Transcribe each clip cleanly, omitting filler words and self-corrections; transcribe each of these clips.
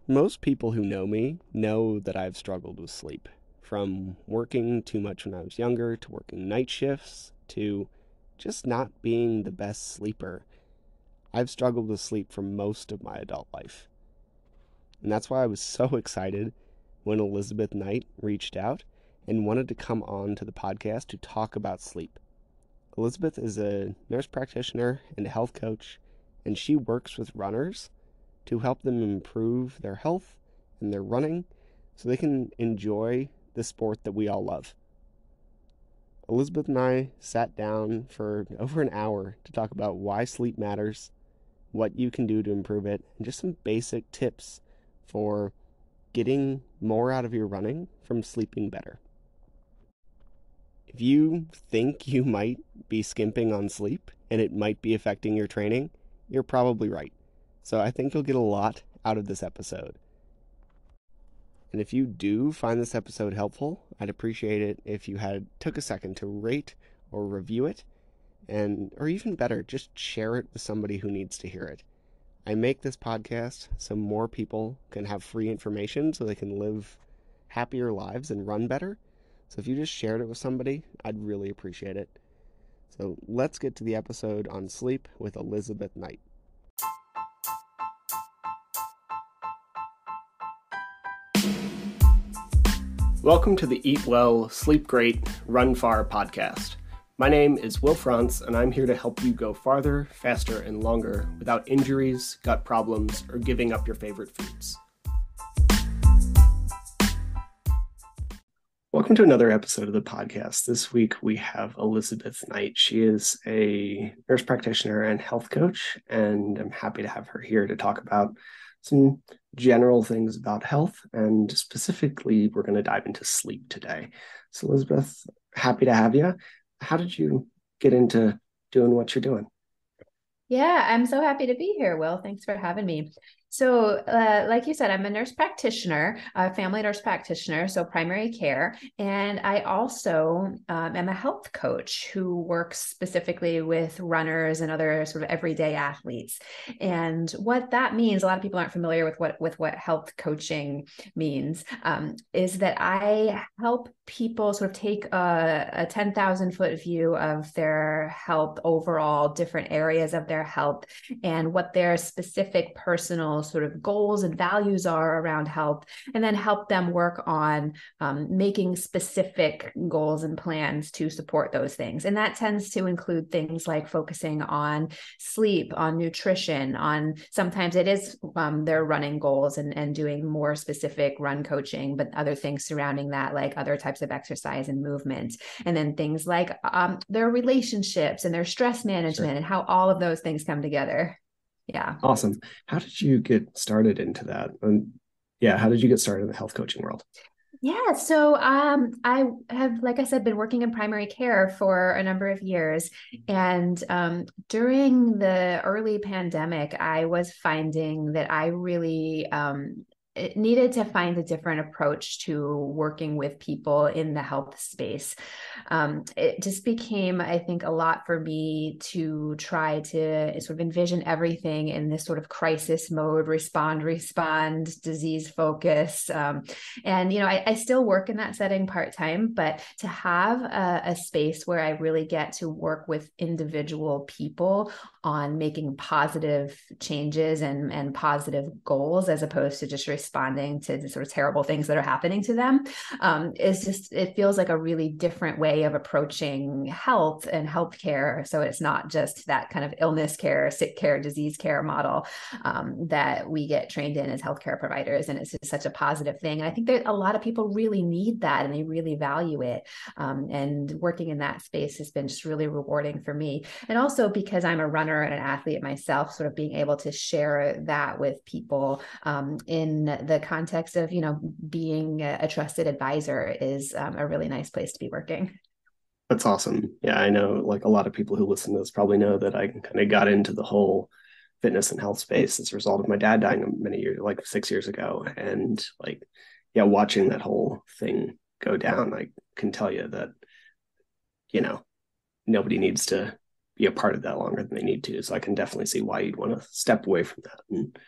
Most people who know me know that I've struggled with sleep. From working too much when I was younger, to working night shifts, to just not being the best sleeper. I've struggled with sleep for most of my adult life. And that's why I was so excited when Elizabeth Knight reached out and wanted to come on to the podcast to talk about sleep. Elizabeth is a nurse practitioner and a health coach, and she works with runners to help them improve their health and their running so they can enjoy the sport that we all love. Elizabeth and I sat down for over an hour to talk about why sleep matters, what you can do to improve it, and just some basic tips for getting more out of your running from sleeping better. If you think you might be skimping on sleep and it might be affecting your training, you're probably right. So I think you'll get a lot out of this episode. And if you do find this episode helpful, I'd appreciate it if you took a second to rate or review it, and or even better, just share it with somebody who needs to hear it. I make this podcast so more people can have free information so they can live happier lives and run better. So if you just shared it with somebody, I'd really appreciate it. So let's get to the episode on sleep with Elizabeth Knight. Welcome to the Eat Well, Sleep Great, Run Far podcast. My name is Will Frantz, and I'm here to help you go farther, faster, and longer without injuries, gut problems, or giving up your favorite foods. Welcome to another episode of the podcast. This week we have Elizabeth Knight. She is a nurse practitioner and health coach, and I'm happy to have her here to talk about some general things about health, and specifically, we're going to dive into sleep today. So, Elizabeth, happy to have you. How did you get into doing what you're doing? Yeah, I'm so happy to be here, Will. Thanks for having me. So, like you said, I'm a nurse practitioner, a family nurse practitioner, so primary care. And I also am a health coach who works specifically with runners and other sort of everyday athletes. And what that means, a lot of people aren't familiar with what health coaching means, is that I help people sort of take a 10,000 foot view of their health overall, different areas of their health, and what their specific personal sort of goals and values are around health, and then help them work on making specific goals and plans to support those things. And that tends to include things like focusing on sleep, on nutrition, on sometimes it is their running goals and doing more specific run coaching, but other things surrounding that, like other types of exercise and movement. And then things like their relationships and their stress Sure. management and how all of those things come together. Yeah. Awesome. How did you get started into that? And yeah, how did you get started in the health coaching world? Yeah, so I have, like I said, been working in primary care for a number of years. And during the early pandemic, I was finding that I really needed to find a different approach to working with people in the health space. It just became, I think, a lot for me to try to sort of envision everything in this sort of crisis mode, respond, disease focus. And, I still work in that setting part time, but to have a space where I really get to work with individual people on making positive changes and positive goals as opposed to just responding to the sort of terrible things that are happening to them is just, it feels like a really different way of approaching health and healthcare. So it's not just that kind of illness care, sick care, disease care model that we get trained in as healthcare providers. And it's just such a positive thing. And I think that a lot of people really need that and they really value it. And working in that space has been just really rewarding for me. And also because I'm a runner and an athlete myself, sort of being able to share that with people in the context of, being a trusted advisor is a really nice place to be working. That's awesome. Yeah, I know like a lot of people who listen to this probably know that I kind of got into the whole fitness and health space as a result of my dad dying many years, like 6 years ago. And like, yeah, watching that whole thing go down, I can tell you that, you know, nobody needs to be a part of that longer than they need to. So I can definitely see why you'd want to step away from that. And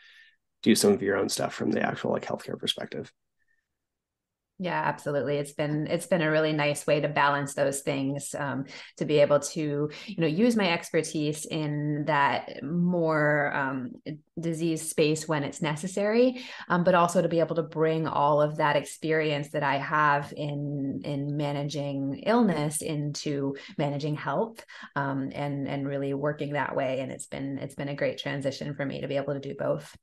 do some of your own stuff from the actual like healthcare perspective. Yeah, absolutely. It's been a really nice way to balance those things, to be able to, use my expertise in that more disease space when it's necessary, but also to be able to bring all of that experience that I have in managing illness into managing health, and really working that way. And it's been a great transition for me to be able to do both.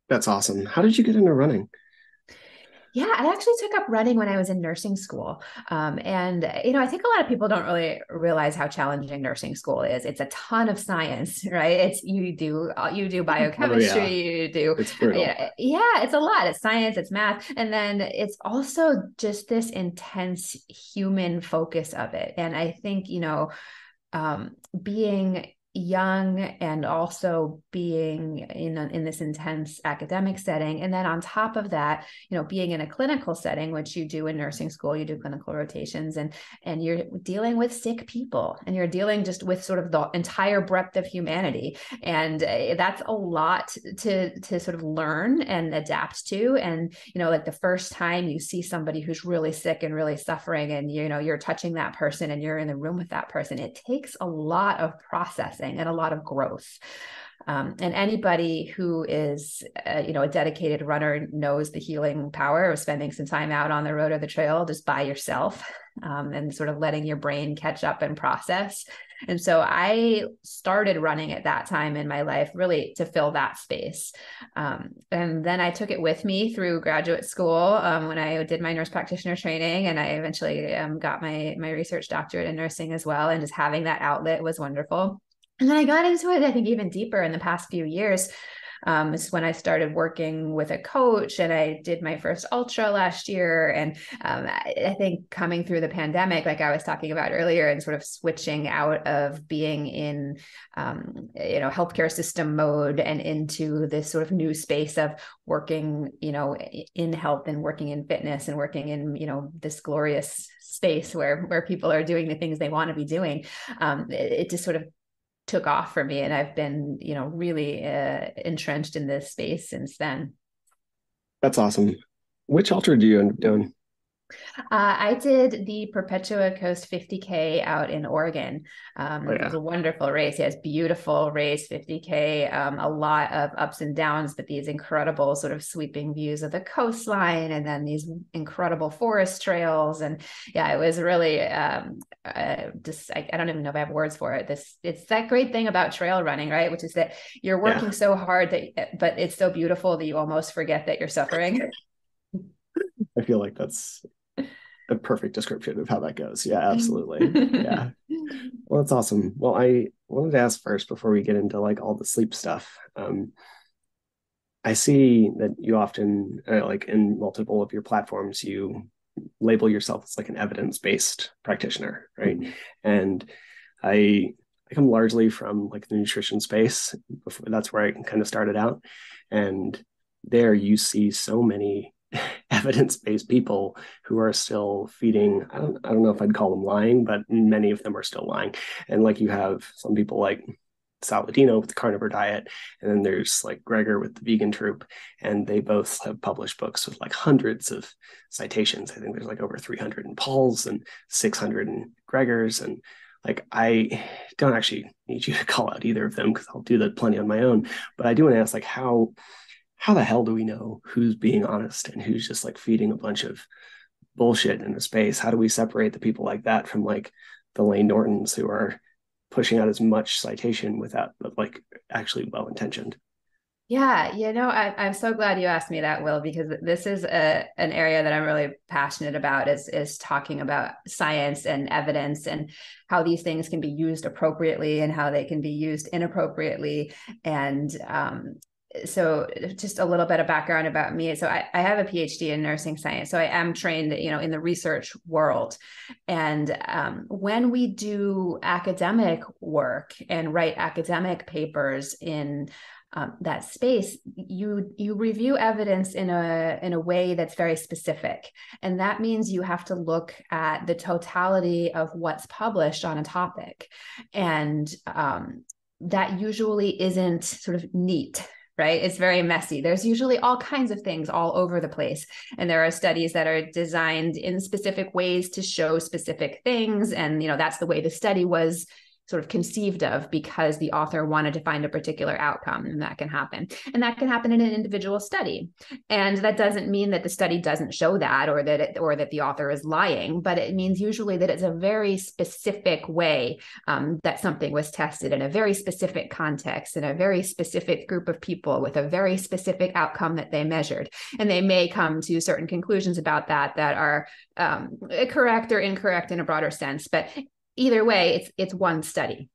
That's awesome. How did you get into running? Yeah, I actually took up running when I was in nursing school. And I think a lot of people don't really realize how challenging nursing school is. It's a ton of science, right? You do Oh yeah, biochemistry, you do, it's brutal. yeah, it's a lot. It's science, it's math, and then it's also just this intense human focus of it. And I think, being young and also being in this intense academic setting, and then on top of that, being in a clinical setting, which you do in nursing school, you do clinical rotations, and you're dealing with sick people, and you're dealing just with sort of the entire breadth of humanity, and that's a lot to sort of learn and adapt to. And like the first time you see somebody who's really sick and really suffering, and you're touching that person and you're in the room with that person, it takes a lot of processing and a lot of growth. And anybody who is, a dedicated runner knows the healing power of spending some time out on the road or the trail just by yourself, and sort of letting your brain catch up and process. And so I started running at that time in my life, really to fill that space. And then I took it with me through graduate school, when I did my nurse practitioner training, and I eventually got my research doctorate in nursing as well. And just having that outlet was wonderful. And then I got into it, I think, even deeper in the past few years. Is when I started working with a coach, and I did my first ultra last year. And I think coming through the pandemic, like I was talking about earlier, and sort of switching out of being in, healthcare system mode and into this sort of new space of working, in health and working in fitness and working in, this glorious space where people are doing the things they want to be doing. It just sort of took off for me, and I've been really entrenched in this space since then. That's awesome. Which ultra do you end up doing? I did the Perpetua Coast 50K out in Oregon. Oh It was yeah, a wonderful race. Yes, beautiful race, 50K, a lot of ups and downs, but these incredible sort of sweeping views of the coastline, and then these incredible forest trails. And yeah, it was really just, I don't even know if I have words for it. It's that great thing about trail running, right? Which is that you're yeah. working so hard but it's so beautiful that you almost forget that you're suffering. I feel like that's a perfect description of how that goes. Yeah, absolutely. Yeah. Well, that's awesome. Well, I wanted to ask first before we get into like all the sleep stuff. I see that you often, like in multiple of your platforms, you label yourself as like an evidence-based practitioner, right? And I I come largely from like the nutrition space. Before, that's where I kind of started out, and there you see so many evidence-based people who are still feeding. I don't know if I'd call them lying, but many of them are still lying. And like you have some people like Saladino with the carnivore diet, and then there's like Gregor with the vegan troop, and they both have published books with like hundreds of citations. I think there's like over 300 in Paul's and 600 in Gregor's, and like I don't actually need you to call out either of them because I'll do that plenty on my own. But I do want to ask, like, how the hell do we know who's being honest and who's just like feeding a bunch of bullshit in a space? How do we separate the people like that from like the Lane Nortons who are pushing out as much citation without like actually well intentioned? Yeah, I'm so glad you asked me that, Will, because this is an area that I'm really passionate about is talking about science and evidence and how these things can be used appropriately and how they can be used inappropriately. And so just a little bit of background about me. So I have a PhD in nursing science. So I am trained, in the research world. And when we do academic work and write academic papers in that space, you review evidence in a way that's very specific, and that means you have to look at the totality of what's published on a topic, and that usually isn't sort of neat. right? It's very messy. There's usually all kinds of things all over the place. And there are studies that are designed in specific ways to show specific things. And, that's the way the study was sort of conceived of because the author wanted to find a particular outcome, and that can happen. And that can happen in an individual study. And that doesn't mean that the study doesn't show that, or that the author is lying, but it means usually that it's a very specific way that something was tested in a very specific context, in a very specific group of people with a very specific outcome that they measured. And they may come to certain conclusions about that are correct or incorrect in a broader sense. But either way, it's one study,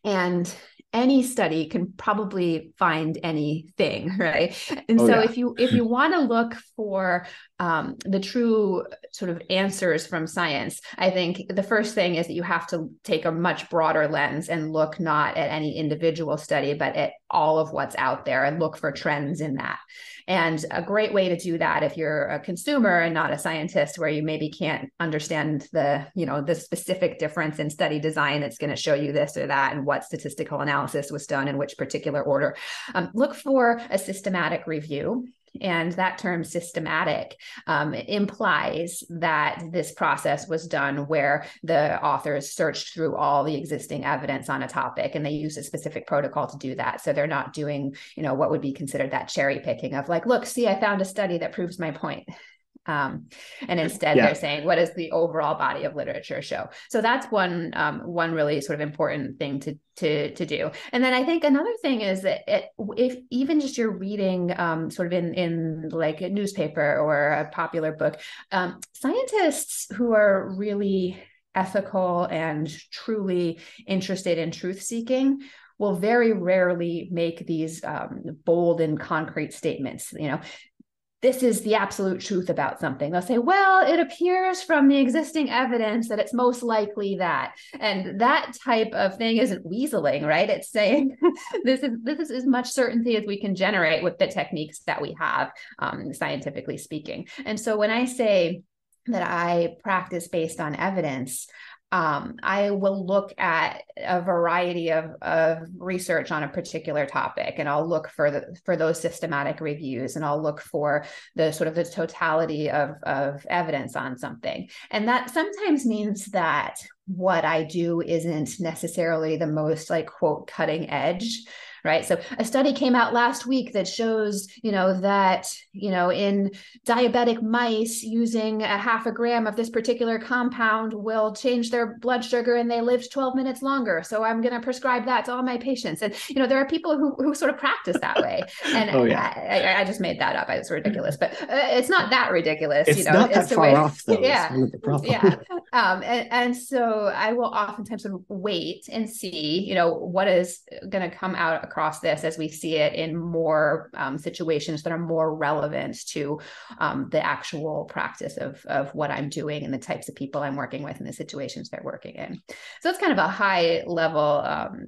and any study can probably find anything, right? And if you want to look for the true sort of answers from science, I think the first thing is that you have to take a much broader lens and look not at any individual study, but at all of what's out there, and look for trends in that. And a great way to do that, if you're a consumer and not a scientist, where you maybe can't understand the specific difference in study design that's going to show you this or that, and what statistical analysis was done in which particular order, look for a systematic review. And that term systematic implies that this process was done where the authors searched through all the existing evidence on a topic, and they used a specific protocol to do that. So they're not doing, what would be considered that cherry picking of like, look, see, I found a study that proves my point. And instead they're saying, what does the overall body of literature show? So that's one really sort of important thing to do. And then I think another thing is that if even just you're reading sort of in like a newspaper or a popular book, scientists who are really ethical and truly interested in truth seeking will very rarely make these bold and concrete statements. This is the absolute truth about something. They'll say, well, it appears from the existing evidence that it's most likely that. And that type of thing isn't weaseling, right? It's saying this is as much certainty as we can generate with the techniques that we have, scientifically speaking. And so when I say that I practice based on evidence, I will look at a variety of research on a particular topic, and I'll look for those systematic reviews, and I'll look for the sort of the totality of evidence on something. And that sometimes means that what I do isn't necessarily the most like quote cutting edge, right? So a study came out last week that shows, that, in diabetic mice, using a 0.5 gram of this particular compound will change their blood sugar and they lived 12 minutes longer. So I'm going to prescribe that to all my patients. And, there are people who sort of practice that way. And I just made that up. It's ridiculous, but it's not that ridiculous. It's not that far off, though. Yeah. That's the problem. Yeah. And so I will oftentimes sort of wait and see, what is going to come out across this as we see it in more situations that are more relevant to the actual practice of what I'm doing and the types of people I'm working with and the situations they're working in. So it's kind of a high level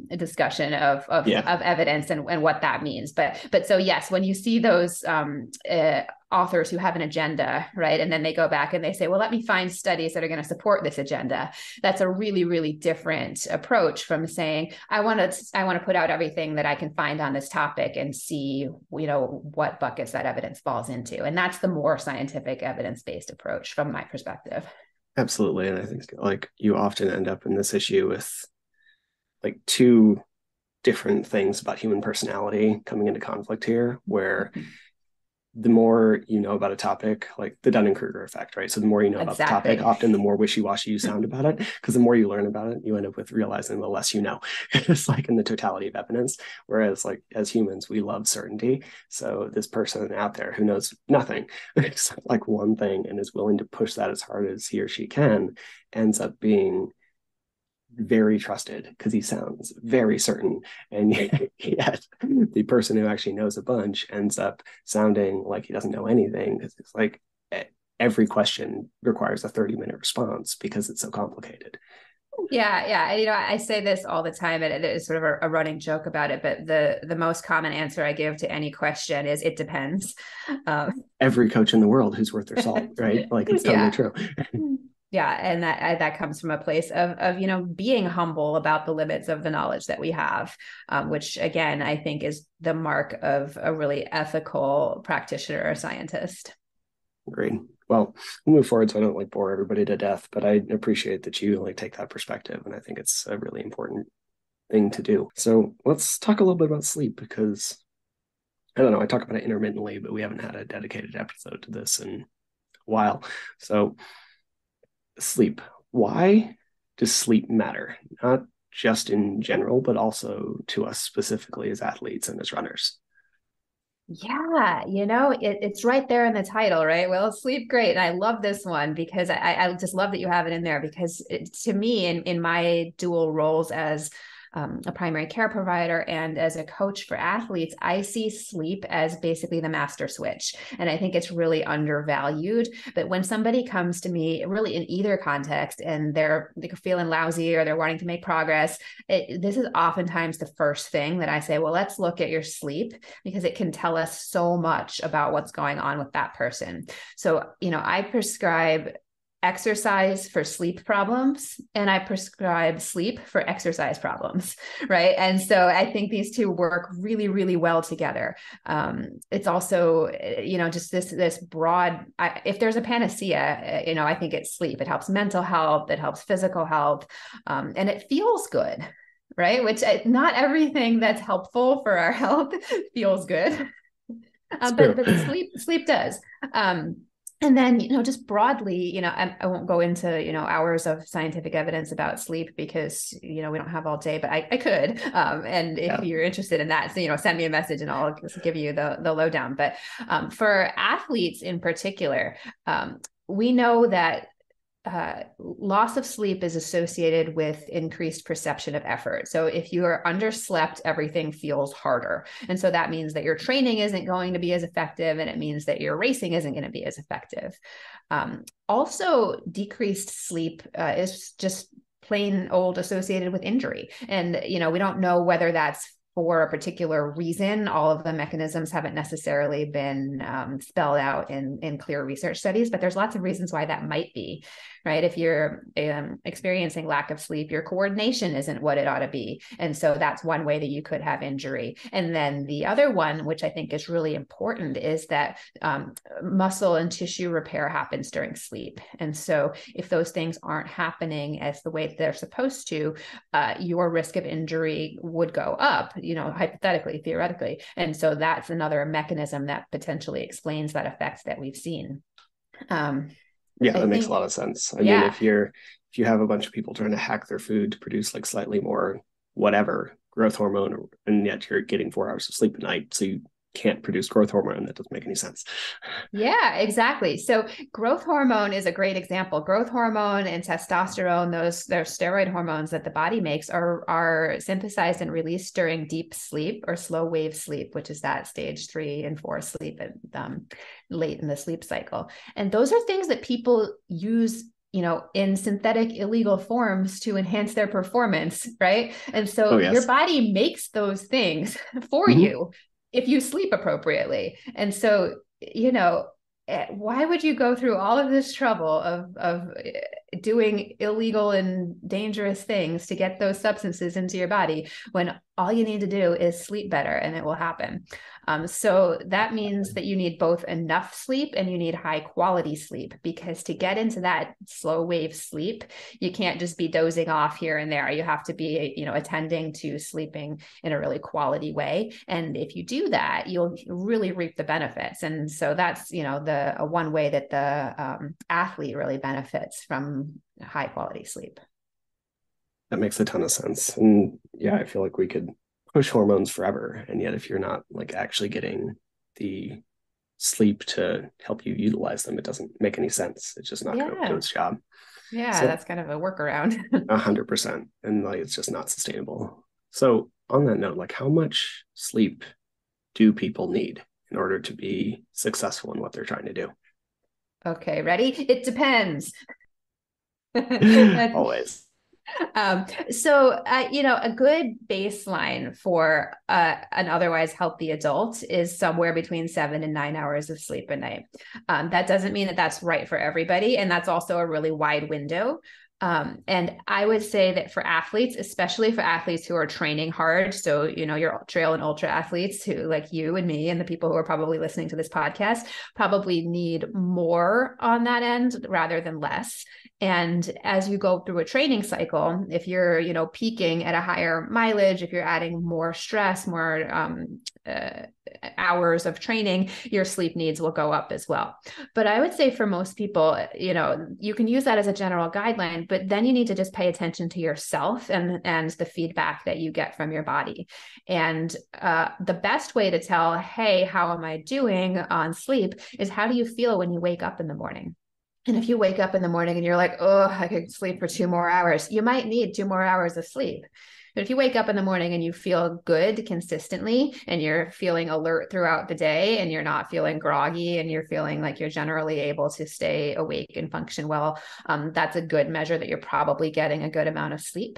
discussion of evidence and what that means. But so yes, when you see those authors who have an agenda, right? And then they go back and they say, well, let me find studies that are going to support this agenda. That's a really, really different approach from saying, I want to put out everything that I can find on this topic and see, what buckets that evidence falls into. And that's the more scientific evidence-based approach from my perspective. Absolutely. And I think like you often end up in this issue with like two different things about human personality coming into conflict here, where the more you know about a topic, like the Dunning-Kruger effect, right? So the more you know about the topic, often the more wishy-washy you sound about it, because the more you learn about it, you end up with realizing the less you know. It's like in the totality of evidence. Whereas like as humans, we love certainty. So this person out there who knows nothing, except like one thing, and is willing to push that as hard as he or she can, ends up being very trusted because he sounds very certain, and yet the person who actually knows a bunch ends up sounding like he doesn't know anything, because it's like every question requires a 30-minute response because it's so complicated. Yeah. I say this all the time, and it is sort of a running joke about it, but the most common answer I give to any question is it depends. Every coach in the world who's worth their salt, right? Like it's totally true. Yeah, and that comes from a place of being humble about the limits of the knowledge that we have, which again I think is the mark of a really ethical practitioner or scientist. Agreed. Well, we'll move forward so I don't like bore everybody to death, but I appreciate that you like take that perspective, and I think it's a really important thing to do. So let's talk a little bit about sleep because I don't know, I talk about it intermittently, but we haven't had a dedicated episode to this in a while. So sleep. Why does sleep matter? Not just in general, but also to us specifically as athletes and as runners. Yeah, it's right there in the title, right? Well, sleep great. And I love this one because I just love that you have it in there because to me, in my dual roles as a primary care provider and as a coach for athletes, I see sleep as basically the master switch. And I think it's really undervalued. But when somebody comes to me, really in either context, and they're feeling lousy or they're wanting to make progress, this is oftentimes the first thing that I say, well, let's look at your sleep because it can tell us so much about what's going on with that person. So, I prescribe exercise for sleep problems and I prescribe sleep for exercise problems, right? And so I think these two work really, really well together. It's also, just this broad, if there's a panacea, I think it's sleep. It helps mental health, it helps physical health, and it feels good, right? Which not everything that's helpful for our health feels good. It's true. But sleep does. And then, just broadly, I won't go into, hours of scientific evidence about sleep because, we don't have all day, but I could. And if Yeah. you're interested in that, so, send me a message and I'll just give you the lowdown. But for athletes in particular, we know that loss of sleep is associated with increased perception of effort. So if you are underslept, everything feels harder. And so that means that your training isn't going to be as effective, and it means that your racing isn't going to be as effective. Also, decreased sleep is just plain old associated with injury. And, we don't know whether that's for a particular reason. All of the mechanisms haven't necessarily been spelled out in clear research studies, but there's lots of reasons why that might be, right? If you're experiencing lack of sleep, your coordination isn't what it ought to be. And so that's one way that you could have injury. And then the other one, which I think is really important, is that muscle and tissue repair happens during sleep. And so if those things aren't happening as the way that they're supposed to, your risk of injury would go up, hypothetically, theoretically. And so that's another mechanism that potentially explains that effect that we've seen. Yeah, I that makes a think, lot of sense. I mean, yeah, if you have a bunch of people trying to hack their food to produce like slightly more whatever growth hormone, and yet you're getting 4 hours of sleep a night, so you can't produce growth hormone, that doesn't make any sense. yeah, exactly. So growth hormone is a great example. Growth hormone and testosterone, they're steroid hormones that the body makes, are synthesized and released during deep sleep or slow wave sleep, which is that stage 3 and 4 sleep and late in the sleep cycle. And those are things that people use in synthetic illegal forms to enhance their performance, right? And Oh, so your yes. body makes those things for Mm-hmm. you if you sleep appropriately. And so, why would you go through all of this trouble of doing illegal and dangerous things to get those substances into your body when all you need to do is sleep better and it will happen? So that means that you need both enough sleep and you need high quality sleep, because to get into that slow wave sleep, you can't just be dozing off here and there. You have to be, attending to sleeping in a really quality way. And if you do that, you'll really reap the benefits. And so that's, the one way that the athlete really benefits from high quality sleep. That makes a ton of sense. And yeah, I feel like we could push hormones forever. And yet, if you're not like actually getting the sleep to help you utilize them, it doesn't make any sense. It's just not going to do Yeah. its job. Yeah. So That's kind of a workaround. 100%. And like, it's just not sustainable. So on that note, like how much sleep do people need in order to be successful in what they're trying to do? Okay. Ready? It depends. Always. A good baseline for an otherwise healthy adult is somewhere between 7 and 9 hours of sleep a night. That doesn't mean that that's right for everybody. And that's also a really wide window. And I would say that for athletes, especially for athletes who are training hard, so, your trail and ultra athletes who like you and me and the people who are probably listening to this podcast probably need more on that end rather than less. And as you go through a training cycle, if you're, peaking at a higher mileage, if you're adding more stress, more hours of training, your sleep needs will go up as well. But I would say for most people, you can use that as a general guideline, but then you need to just pay attention to yourself and the feedback that you get from your body. And the best way to tell, hey, how am I doing on sleep is how do you feel when you wake up in the morning? And if you wake up in the morning and you're like, oh, I could sleep for 2 more hours, you might need 2 more hours of sleep. But if you wake up in the morning and you feel good consistently and you're feeling alert throughout the day and you're not feeling groggy and you're feeling like you're generally able to stay awake and function well, that's a good measure that you're probably getting a good amount of sleep.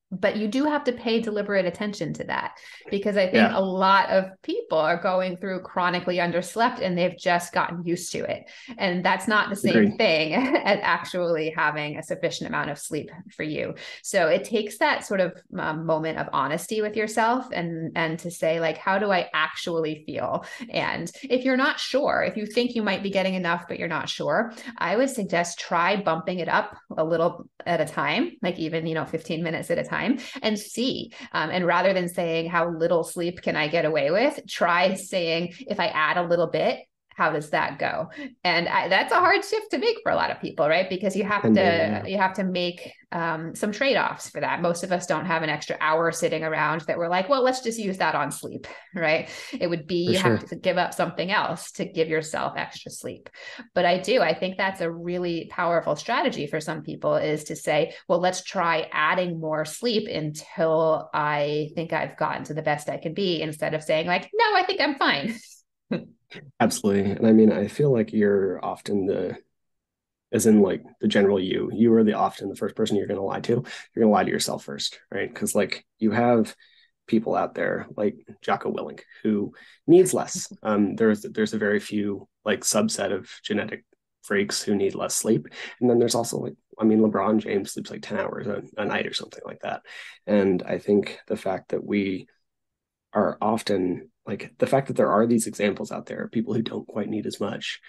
But you do have to pay deliberate attention to that, because I think a lot of people are going through chronically underslept and they've just gotten used to it. And that's not the same thing as actually having a sufficient amount of sleep for you. So it takes that sort of moment of honesty with yourself and to say, like, how do I actually feel? And if you're not sure, if you think you might be getting enough, but you're not sure, I would suggest try bumping it up a little at a time, like even, 15 minutes at a time, and see. And rather than saying, how little sleep can I get away with? Try saying, if I add a little bit, how does that go? And that's a hard shift to make for a lot of people, right? Because you have to make some trade-offs for that. Most of us don't have an extra hour sitting around that we're like, well, let's just use that on sleep, right? It would be, you have to give up something else to give yourself extra sleep. But I think that's a really powerful strategy for some people, is to say, well, let's try adding more sleep until I think I've gotten to the best I can be, instead of saying like, no, I think I'm fine. Absolutely. And I mean, I feel like you're often as in like the general you are often the first person you're going to lie to. You're going to lie to yourself first, right? Because like you have people out there like Jocko Willink who needs less. There's a very few like subset of genetic freaks who need less sleep. And then there's also like, I mean, LeBron James sleeps like 10 hours a night or something like that. And I think the fact that we are often like the fact that there are these examples out there, people who don't quite need as much,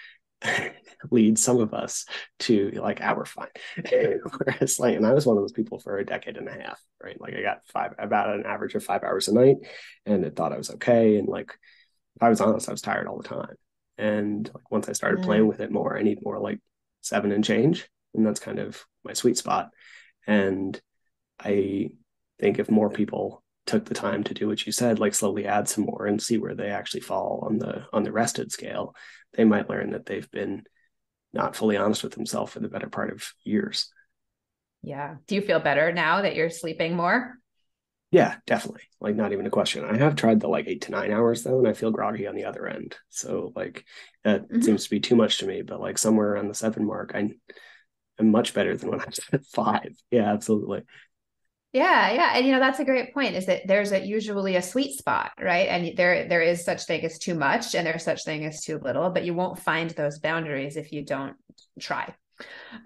leads some of us to like, we're fine. Whereas like, and I was one of those people for a decade and a half, right? Like I got about an average of 5 hours a night, and I thought I was okay. And like, if I was honest, I was tired all the time. And like once I started playing with it more, I need more like 7 and change. And that's kind of my sweet spot. And I think if more people took the time to do what you said, like slowly add some more and see where they actually fall on the rested scale, they might learn that they've been not fully honest with themselves for the better part of years. Yeah. Do you feel better now that you're sleeping more? Yeah, definitely. Like not even a question. I have tried the like 8 to 9 hours though, and I feel groggy on the other end. So like that seems to be too much to me, but like somewhere around the 7 mark, I'm much better than when I was at 5. Yeah, absolutely. Yeah. And that's a great point, is that there's usually a sweet spot, right? And there is such thing as too much and there's such thing as too little, but you won't find those boundaries if you don't try.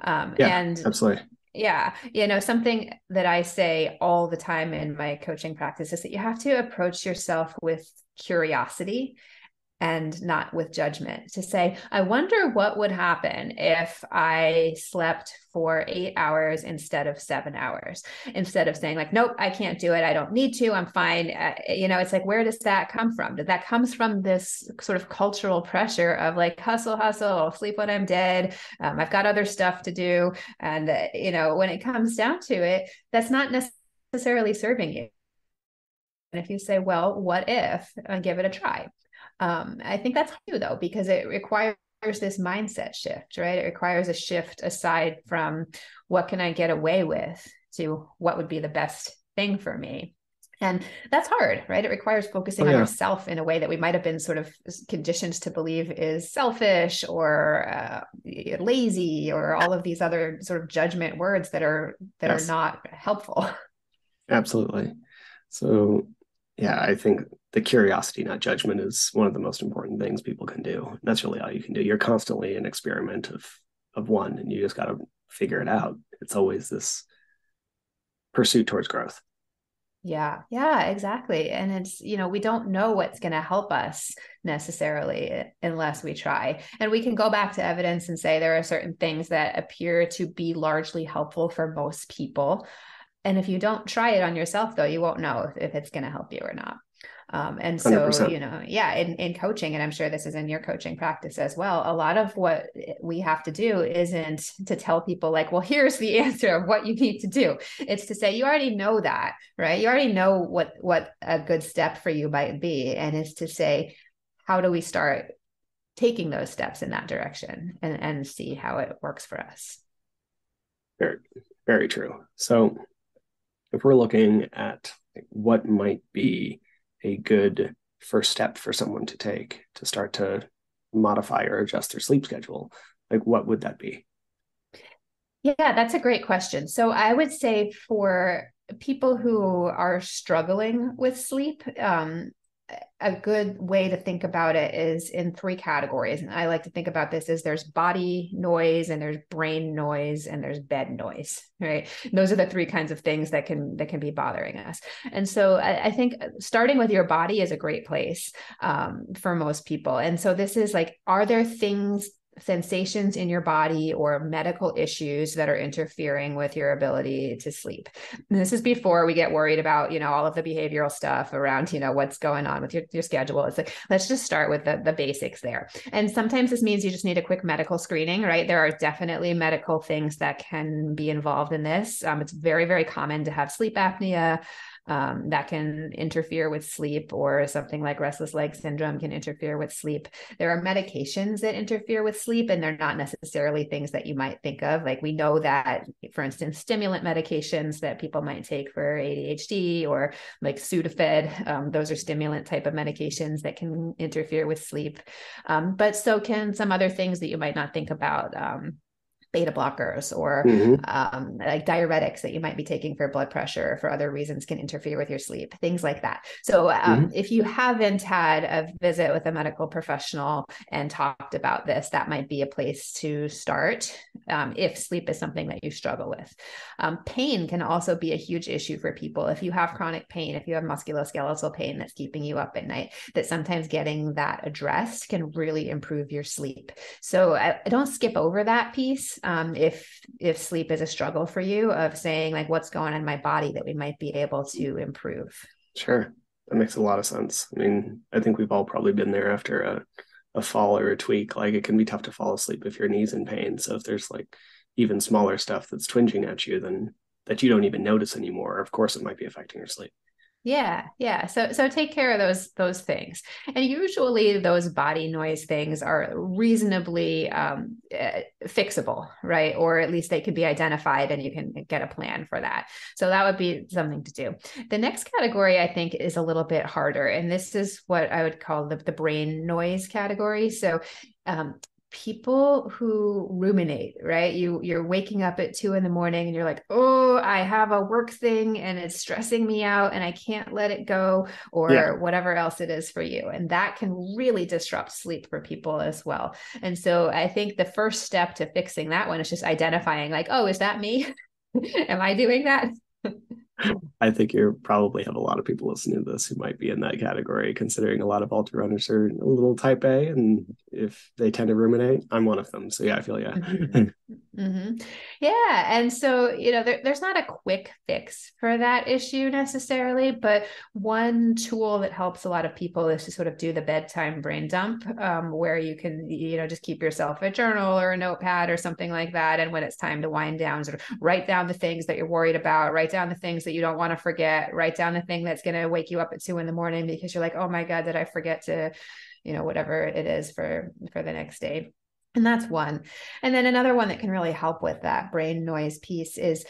And absolutely. yeah, something that I say all the time in my coaching practice is that you have to approach yourself with curiosity and not with judgment, to say, I wonder what would happen if I slept for 8 hours instead of 7 hours, instead of saying like, nope, I can't do it. I don't need to, I'm fine. It's like, where does that come from? That comes from this sort of cultural pressure of like, hustle, I'll sleep when I'm dead. I've got other stuff to do. And, when it comes down to it, that's not necessarily serving you. And if you say, well, what if, give it a try. I think that's hard though, because it requires this mindset shift, right? It requires a shift aside from what can I get away with to what would be the best thing for me. And that's hard, right? It requires Oh focusing on yeah, yourself in a way that we might have been sort of conditioned to believe is selfish or lazy, or all of these other sort of judgment words that are yes, not helpful. absolutely. So yeah, I think the curiosity, not judgment, is one of the most important things people can do. That's really all you can do. You're constantly an experiment of one, and you just got to figure it out. It's always this pursuit towards growth. Yeah, yeah, exactly. And it's, we don't know what's going to help us necessarily unless we try. And we can go back to evidence and say there are certain things that appear to be largely helpful for most people. And if you don't try it on yourself, though, you won't know if it's going to help you or not. And so, 100%. yeah, in coaching, and I'm sure this is in your coaching practice as well, a lot of what we have to do isn't to tell people like, well, here's the answer of what you need to do. It's to say, you already know that, right? You already know what a good step for you might be. And it's to say, how do we start taking those steps in that direction and see how it works for us? Very, very true. So if we're looking at what might be a good first step for someone to take to start to modify or adjust their sleep schedule, like what would that be? Yeah, that's a great question. So I would say for people who are struggling with sleep, a good way to think about it is in three categories. And I like to think about this as there's body noise and there's brain noise and there's bed noise, right? And those are the three kinds of things that can be bothering us. And so I think starting with your body is a great place for most people. And so this is like, are there things, sensations in your body or medical issues that are interfering with your ability to sleep? And this is before we get worried about, all of the behavioral stuff around, what's going on with your schedule. It's like, let's just start with the basics there. And sometimes this means you just need a quick medical screening, right? There are definitely medical things that can be involved in this. It's very, very common to have sleep apnea. That can interfere with sleep, or something like restless leg syndrome can interfere with sleep. There are medications that interfere with sleep, and they're not necessarily things that you might think of. Like we know that, for instance, stimulant medications that people might take for ADHD, or like Sudafed, those are stimulant type of medications that can interfere with sleep. But so can some other things that you might not think about. Beta blockers, or Mm-hmm. like diuretics that you might be taking for blood pressure or for other reasons can interfere with your sleep, things like that. So Mm-hmm. if you haven't had a visit with a medical professional and talked about this, that might be a place to start if sleep is something that you struggle with. Pain can also be a huge issue for people. If you have chronic pain, if you have musculoskeletal pain that's keeping you up at night, that sometimes getting that addressed can really improve your sleep. So I don't skip over that piece if sleep is a struggle for you, of saying like, what's going on in my body that we might be able to improve. Sure. That makes a lot of sense. I mean, I think we've all probably been there after a fall or a tweak. Like it can be tough to fall asleep if your knee's in pain. So if there's like even smaller stuff that's twinging at you, then that you don't even notice anymore, of course it might be affecting your sleep. Yeah, yeah. So take care of those things. And usually those body noise things are reasonably fixable, right? Or at least they can be identified and you can get a plan for that. So that would be something to do. The next category I think is a little bit harder. And this is what I would call the brain noise category. So people who ruminate, right? You're waking up at 2 a.m. and you're like, oh, I have a work thing and it's stressing me out and I can't let it go, Yeah. or whatever else it is for you. And that can really disrupt sleep for people as well. And so I think the first step to fixing that one is just identifying like, oh, is that me? Am I doing that? I think you probably have a lot of people listening to this who might be in that category, considering a lot of ultra runners are a little type A, and if they tend to ruminate, I'm one of them. So yeah, I feel yeah. Mm-hmm. Mm-hmm. Yeah. And so, there's not a quick fix for that issue necessarily, but one tool that helps a lot of people is to sort of do the bedtime brain dump, where you can, just keep yourself a journal or a notepad or something like that. And when it's time to wind down, sort of write down the things that you're worried about, write down the things that you don't want to forget, write down the thing that's going to wake you up at 2 a.m. because you're like, oh my God, did I forget to, whatever it is for the next day. And that's one. And then another one that can really help with that brain noise piece is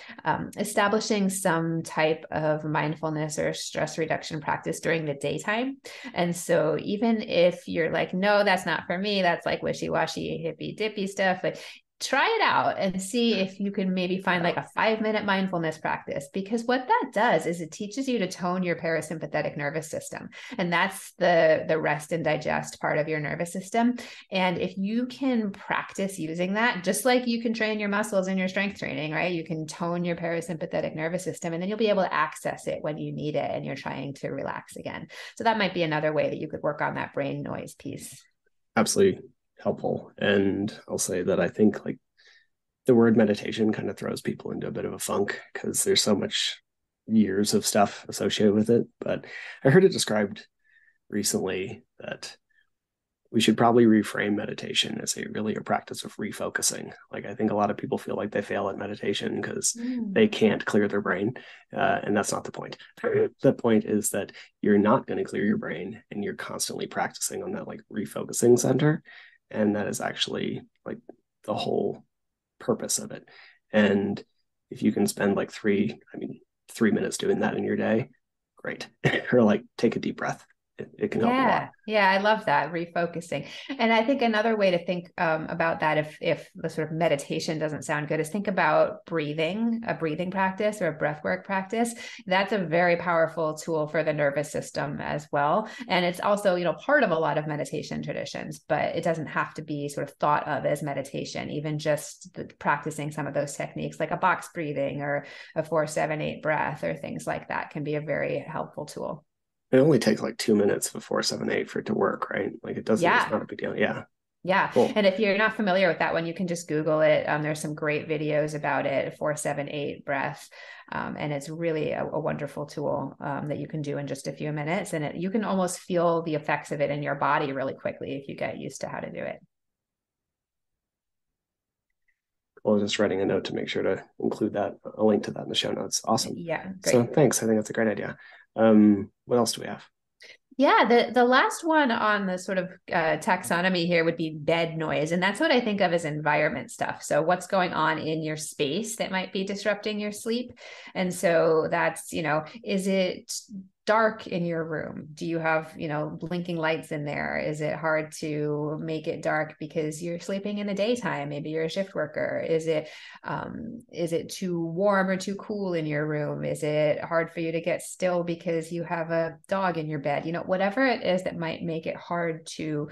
establishing some type of mindfulness or stress reduction practice during the daytime. And so even if you're like, no, that's not for me, that's like wishy-washy, hippy dippy stuff, like try it out and see if you can maybe find like a 5-minute mindfulness practice, because what that does is it teaches you to tone your parasympathetic nervous system, and that's the rest and digest part of your nervous system. And if you can practice using that, just like you can train your muscles in your strength training, right? You can tone your parasympathetic nervous system, and then you'll be able to access it when you need it and you're trying to relax again. So that might be another way that you could work on that brain noise piece. Absolutely helpful. And I'll say that I think like the word meditation kind of throws people into a bit of a funk because there's so much years of stuff associated with it. But I heard it described recently that we should probably reframe meditation as a practice of refocusing. Like I think a lot of people feel like they fail at meditation because they can't clear their brain, and that's not the point. The point is that you're not going to clear your brain, and you're constantly practicing on that like refocusing center, and that is actually like the whole purpose of it. And if you can spend like 3 minutes doing that in your day, great. Or like take a deep breath. It can help a lot. Yeah, I love that refocusing. And I think another way to think about that, if the sort of meditation doesn't sound good, is think about breathing, a breathing practice or a breathwork practice. That's a very powerful tool for the nervous system as well. And it's also, part of a lot of meditation traditions, but it doesn't have to be sort of thought of as meditation. Even just practicing some of those techniques, like a box breathing or a 4-7-8 breath or things like that, can be a very helpful tool. It only takes like 2 minutes before 7-8 for it to work, right? Like it doesn't, it's Yeah. not a big deal. Yeah. Yeah. Cool. And if you're not familiar with that one, you can just Google it. There's some great videos about it, 4-7-8 breath. And it's really a wonderful tool that you can do in just a few minutes. And you can almost feel the effects of it in your body really quickly if you get used to how to do it. Well, just writing a note to make sure to include a link to that in the show notes. Awesome. Yeah, So great. thanks. I think that's a great idea. What else do we have? Yeah, the last one on the sort of taxonomy here would be bed noise. And that's what I think of as environment stuff. So what's going on in your space that might be disrupting your sleep? And so that's, is it dark in your room? Do you have, blinking lights in there? Is it hard to make it dark because you're sleeping in the daytime? Maybe you're a shift worker. Is it too warm or too cool in your room? Is it hard for you to get still because you have a dog in your bed? Whatever it is that might make it hard to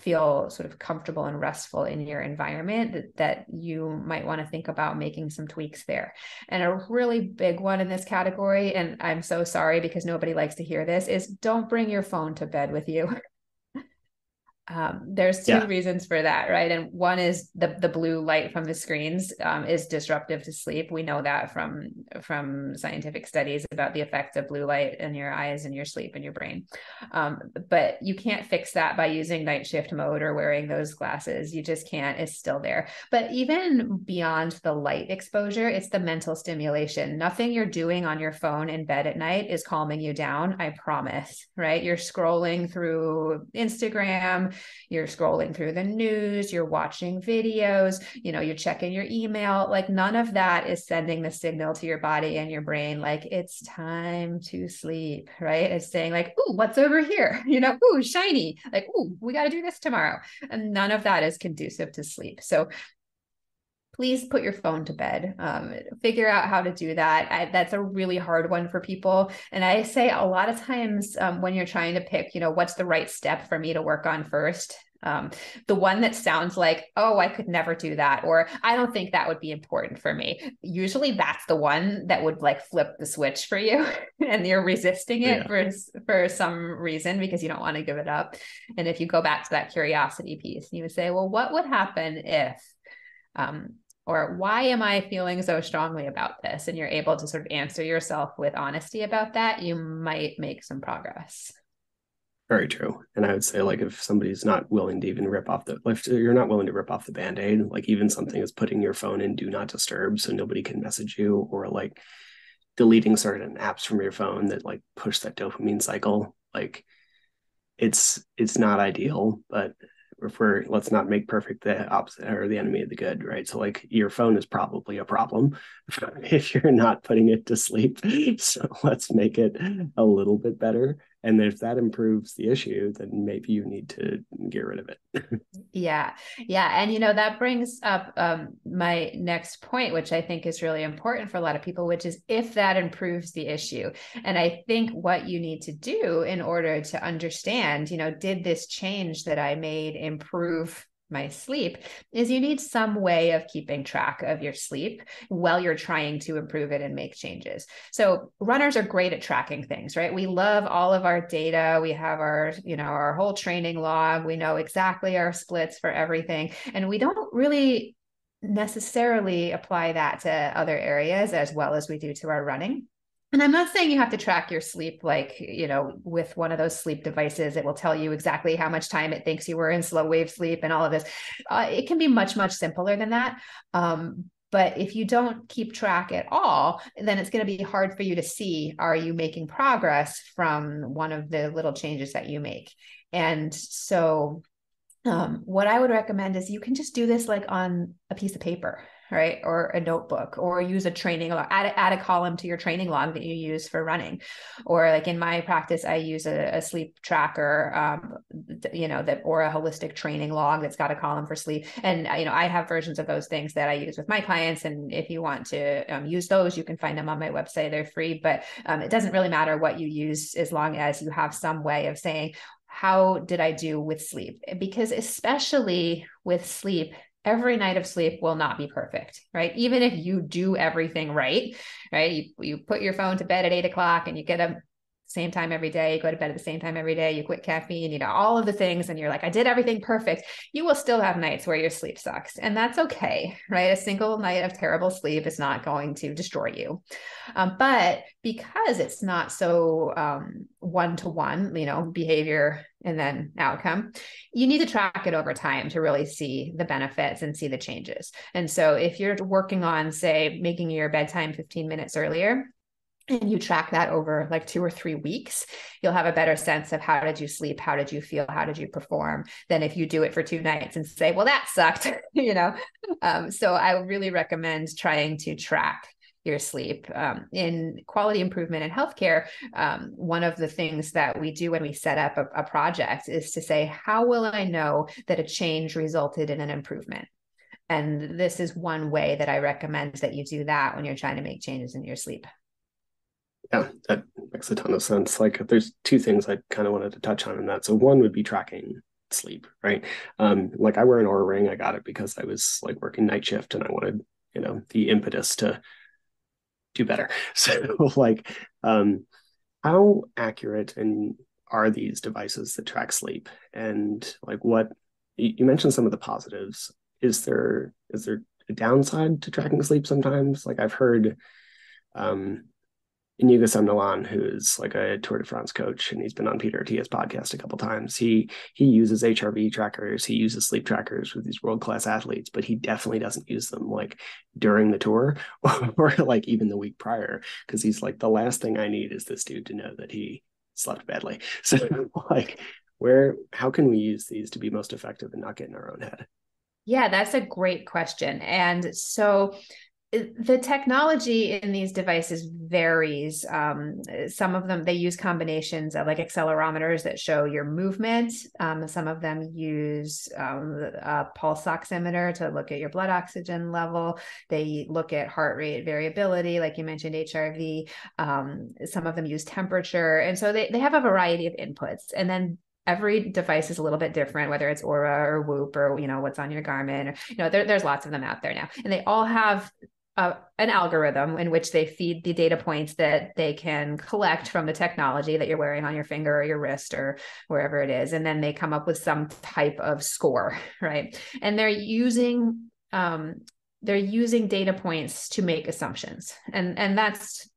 feel sort of comfortable and restful in your environment, that you might want to think about making some tweaks there. And a really big one in this category, and I'm so sorry because nobody likes to hear this, is don't bring your phone to bed with you. There's two Yeah. reasons for that, right? And one is the blue light from the screens is disruptive to sleep. We know that from scientific studies about the effect of blue light in your eyes and your sleep and your brain. But you can't fix that by using night shift mode or wearing those glasses. You just can't. It's still there. But even beyond the light exposure, it's the mental stimulation. Nothing you're doing on your phone in bed at night is calming you down, I promise, right? You're scrolling through Instagram, you're scrolling through the news, you're watching videos, you're checking your email. Like none of that is sending the signal to your body and your brain like it's time to sleep, right? It's saying like, ooh, what's over here? Ooh, shiny, like, ooh, we got to do this tomorrow. And none of that is conducive to sleep. So please put your phone to bed. Figure out how to do that. That's a really hard one for people. And I say a lot of times when you're trying to pick, what's the right step for me to work on first, the one that sounds like, oh, I could never do that, or I don't think that would be important for me. Usually that's the one that would like flip the switch for you and you're resisting it for some reason because you don't want to give it up. And if you go back to that curiosity piece, you would say, well, what would happen if, or why am I feeling so strongly about this? And you're able to sort of answer yourself with honesty about that, you might make some progress. Very true. And I would say like if somebody's not willing to even if you're not willing to rip off the Band-Aid, like even something is putting your phone in do not disturb so nobody can message you, or like deleting certain apps from your phone that like push that dopamine cycle, like it's not ideal, but if we're, let's not make perfect the opposite or the enemy of the good, right? So like your phone is probably a problem if you're not putting it to sleep. So let's make it a little bit better. And if that improves the issue, then maybe you need to get rid of it. Yeah. Yeah. And, that brings up my next point, which I think is really important for a lot of people, which is if that improves the issue. And I think what you need to do in order to understand, did this change that I made improve my sleep, is you need some way of keeping track of your sleep while you're trying to improve it and make changes. So runners are great at tracking things, right? We love all of our data. We have our whole training log. We know exactly our splits for everything. And we don't really necessarily apply that to other areas as well as we do to our running. And I'm not saying you have to track your sleep like, with one of those sleep devices. It will tell you exactly how much time it thinks you were in slow wave sleep and all of this. It can be much, much simpler than that. But if you don't keep track at all, then it's going to be hard for you to see, are you making progress from one of the little changes that you make? And so what I would recommend is you can just do this like on a piece of paper, right? Or a notebook, or use a training log, add a column to your training log that you use for running. Or like in my practice, I use a sleep tracker, or a holistic training log that's got a column for sleep. And, I have versions of those things that I use with my clients. And if you want to use those, you can find them on my website. They're free, but it doesn't really matter what you use as long as you have some way of saying, how did I do with sleep? Because especially with sleep, every night of sleep will not be perfect, right? Even if you do everything right? You put your phone to bed at 8 o'clock and you get up same time every day, you go to bed at the same time every day, you quit caffeine, all of the things, and you're like, I did everything perfect. You will still have nights where your sleep sucks, and that's okay, right? A single night of terrible sleep is not going to destroy you. But because it's not so one-to-one, behavior and then outcome, you need to track it over time to really see the benefits and see the changes. And so if you're working on, say, making your bedtime 15 minutes earlier, and you track that over like 2 or 3 weeks, you'll have a better sense of how did you sleep, how did you feel, how did you perform, than if you do it for 2 nights and say, well, that sucked. So I would really recommend trying to track your sleep. In quality improvement in healthcare, one of the things that we do when we set up a project is to say, how will I know that a change resulted in an improvement? And this is one way that I recommend that you do that when you're trying to make changes in your sleep. Yeah, that makes a ton of sense. Like there's 2 things I kind of wanted to touch on in that. So one would be tracking sleep, right? Like I wear an Oura ring. I got it because I was like working night shift and I wanted, the impetus to do better. So like, how accurate and are these devices that track sleep? And like what you mentioned some of the positives. Is there a downside to tracking sleep sometimes? Like I've heard Inigo Samnalan, who is like a Tour de France coach, and he's been on Peter Attia's podcast a couple times. He uses HRV trackers, he uses sleep trackers with these world class athletes, but he definitely doesn't use them like during the tour or like even the week prior, because he's like, the last thing I need is this dude to know that he slept badly. So like, how can we use these to be most effective and not get in our own head? Yeah, that's a great question. And so the technology in these devices varies. Some of them, they use combinations of like accelerometers that show your movement. Some of them use a pulse oximeter to look at your blood oxygen level. They look at heart rate variability, like you mentioned, HRV. Some of them use temperature. And so they have a variety of inputs. And then every device is a little bit different, whether it's Oura or Whoop or, what's on your Garmin, or, there's lots of them out there now. And they all have an algorithm in which they feed the data points that they can collect from the technology that you're wearing on your finger or your wrist or wherever it is. And then they come up with some type of score, right? And they're using data points to make assumptions. And that's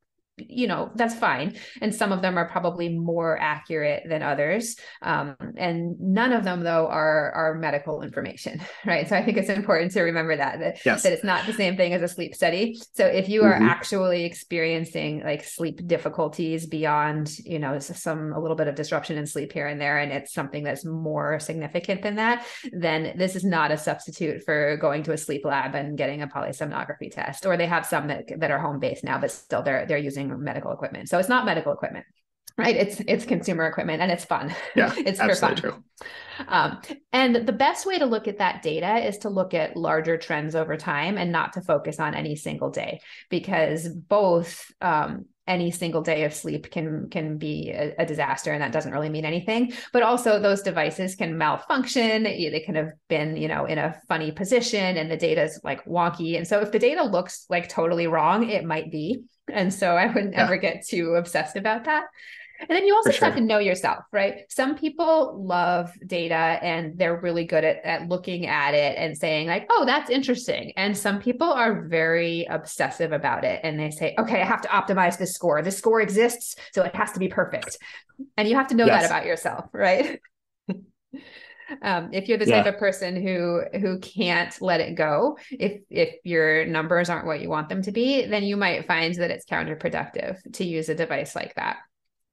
that's fine. And some of them are probably more accurate than others. And none of them, though, are medical information, right? So I think it's important to remember Yes. that it's not the same thing as a sleep study. So if you are actually experiencing like sleep difficulties beyond, a little bit of disruption in sleep here and there, and it's something that's more significant than that, then this is not a substitute for going to a sleep lab and getting a polysomnography test. Or they have some that are home based now, but still they're using medical equipment. So it's not medical equipment, right? It's consumer equipment, and it's fun. Yeah, it's for fun. True. And the best way to look at that data is to look at larger trends over time and not to focus on any single day, because both any single day of sleep can be a disaster, and that doesn't really mean anything. But also those devices can malfunction. They can have been, in a funny position, and the data is like wonky. And so if the data looks like totally wrong, it might be. And so I wouldn't ever get too obsessed about that. And then you also just have to know yourself, right? Some people love data and they're really good at looking at it and saying like, oh, that's interesting. And some people are very obsessive about it. And they say, okay, I have to optimize this score. This score exists, so it has to be perfect. And you have to know that about yourself, right? If you're the type of person who can't let it go, if your numbers aren't what you want them to be, then you might find that it's counterproductive to use a device like that.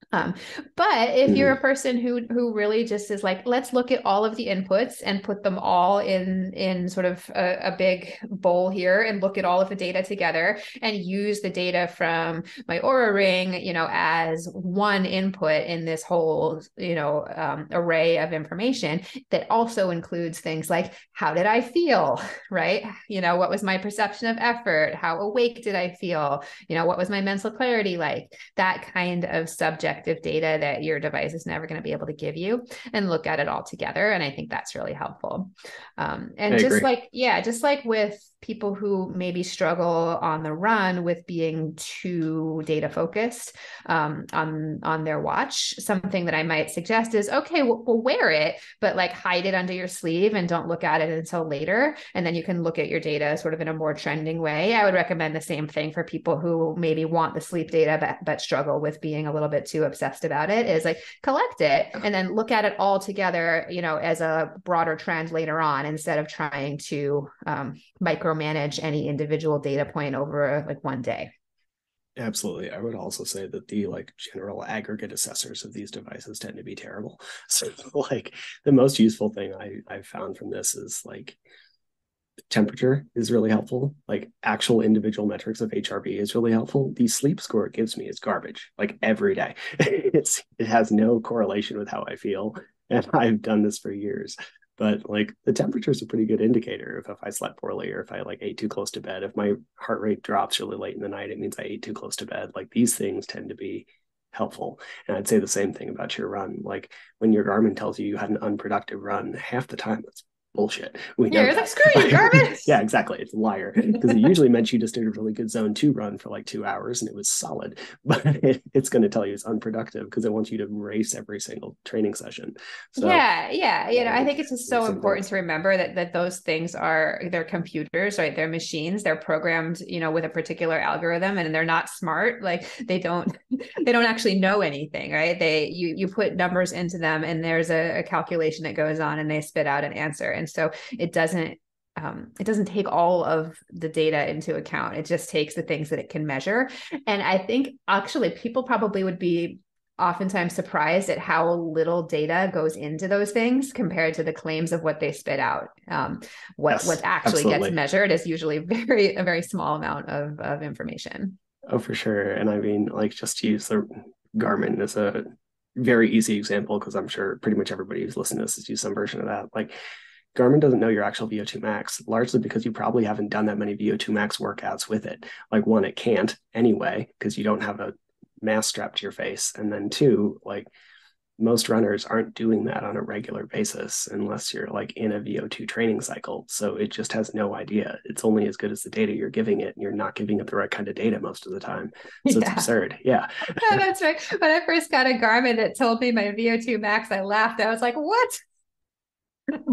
But if you're a person who really just is like, let's look at all of the inputs and put them all in sort of a big bowl here and look at all of the data together and use the data from my Oura Ring, as one input in this whole, array of information that also includes things like, how did I feel, right? What was my perception of effort? How awake did I feel? What was my mental clarity like? That kind of subjective data that your device is never going to be able to give you, and look at it all together. And I think that's really helpful. And just like with people who maybe struggle on the run with being too data focused on their watch, something that I might suggest is, okay, we'll wear it, but like hide it under your sleeve and don't look at it until later. And then you can look at your data sort of in a more trending way. I would recommend the same thing for people who maybe want the sleep data, but struggle with being a little bit too obsessed about it, is like collect it and then look at it all together, as a broader trend later on, instead of trying to micromanage any individual data point over like one day. Absolutely. I would also say that the general aggregate assessors of these devices tend to be terrible. So the most useful thing I've found from this is temperature is really helpful. Actual individual metrics of HRV is really helpful. The sleep score it gives me is garbage, every day. It has no correlation with how I feel. And I've done this for years. But the temperature is a pretty good indicator if I slept poorly, or if I ate too close to bed. If my heart rate drops really late in the night, it means I ate too close to bed. These things tend to be helpful. And I'd say the same thing about your run. When your Garmin tells you had an unproductive run, half the time that's bullshit. We know that. Screw you, Garmin. Yeah, exactly. It's a liar, because it usually meant you just did a really good zone 2 run for 2 hours and it was solid. But it's going to tell you it's unproductive because it wants you to race every single training session. So I think it's just so important to remember that those things they're computers, right? They're machines. They're programmed, with a particular algorithm, and they're not smart. They don't actually know anything, right? You put numbers into them, and there's a calculation that goes on, and they spit out an answer. And so it doesn't take all of the data into account. It just takes the things that it can measure. And I think actually people probably would be oftentimes surprised at how little data goes into those things compared to the claims of what they spit out. What actually gets measured is usually a very small amount of information. Oh, for sure. And I mean, just to use the Garmin as a very easy example, because I'm sure pretty much everybody who's listening to this has used some version of that. Garmin doesn't know your actual VO2 max, largely because you probably haven't done that many VO2 max workouts with it. One, it can't anyway, because you don't have a mask strapped to your face. And then two, most runners aren't doing that on a regular basis unless you're in a VO2 training cycle. So it just has no idea. It's only as good as the data you're giving it. And you're not giving it the right kind of data most of the time. So it's absurd. Yeah. Yeah, that's right. When I first got a Garmin that told me my VO2 max, I laughed. I was like, what?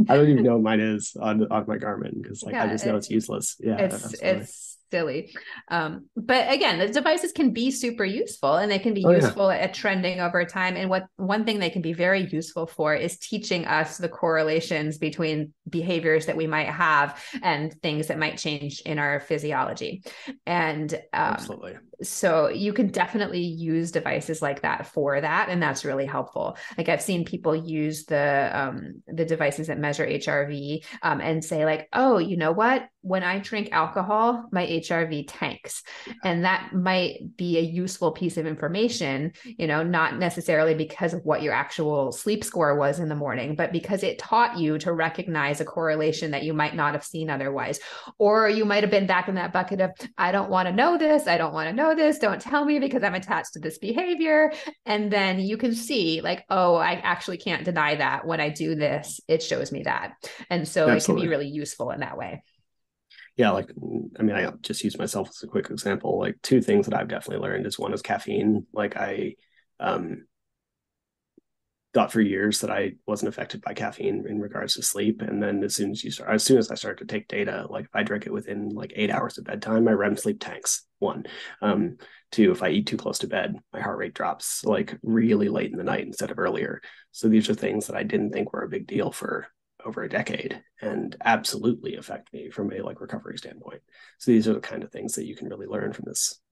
I don't even know what mine is on my Garmin, because I just know it's useless. Yeah, it's silly. But again, the devices can be super useful, and they can be Oh yeah, useful at trending over time. And what one thing they can be very useful for is teaching us the correlations between behaviors that we might have and things that might change in our physiology. And absolutely. so you can definitely use devices like that for that, and that's really helpful. Like I've seen people use the devices that measure HRV, and say like, oh, you know what, when I drink alcohol my HRV tanks. And that might be a useful piece of information, not necessarily because of what your actual sleep score was in the morning, but because it taught you to recognize a correlation that you might not have seen otherwise. Or you might have been back in that bucket of, I don't want to know this, I don't want to know this, don't tell me because I'm attached to this behavior. And then you can see like, oh, I actually can't deny that when I do this, it shows me that. And so it can be Absolutely. really useful in that way. Yeah, like I mean, I just use myself as a quick example. Like two things that I've definitely learned is one is caffeine. Like I um thought for years that I wasn't affected by caffeine in regards to sleep. And then as soon as I start to take data, like if I drink it within like 8 hours of bedtime, my REM sleep tanks. One. Two, if I eat too close to bed, my heart rate drops like really late in the night instead of earlier. So these are things that I didn't think were a big deal for over a decade and absolutely affect me from a like recovery standpoint. So these are the kind of things that you can really learn from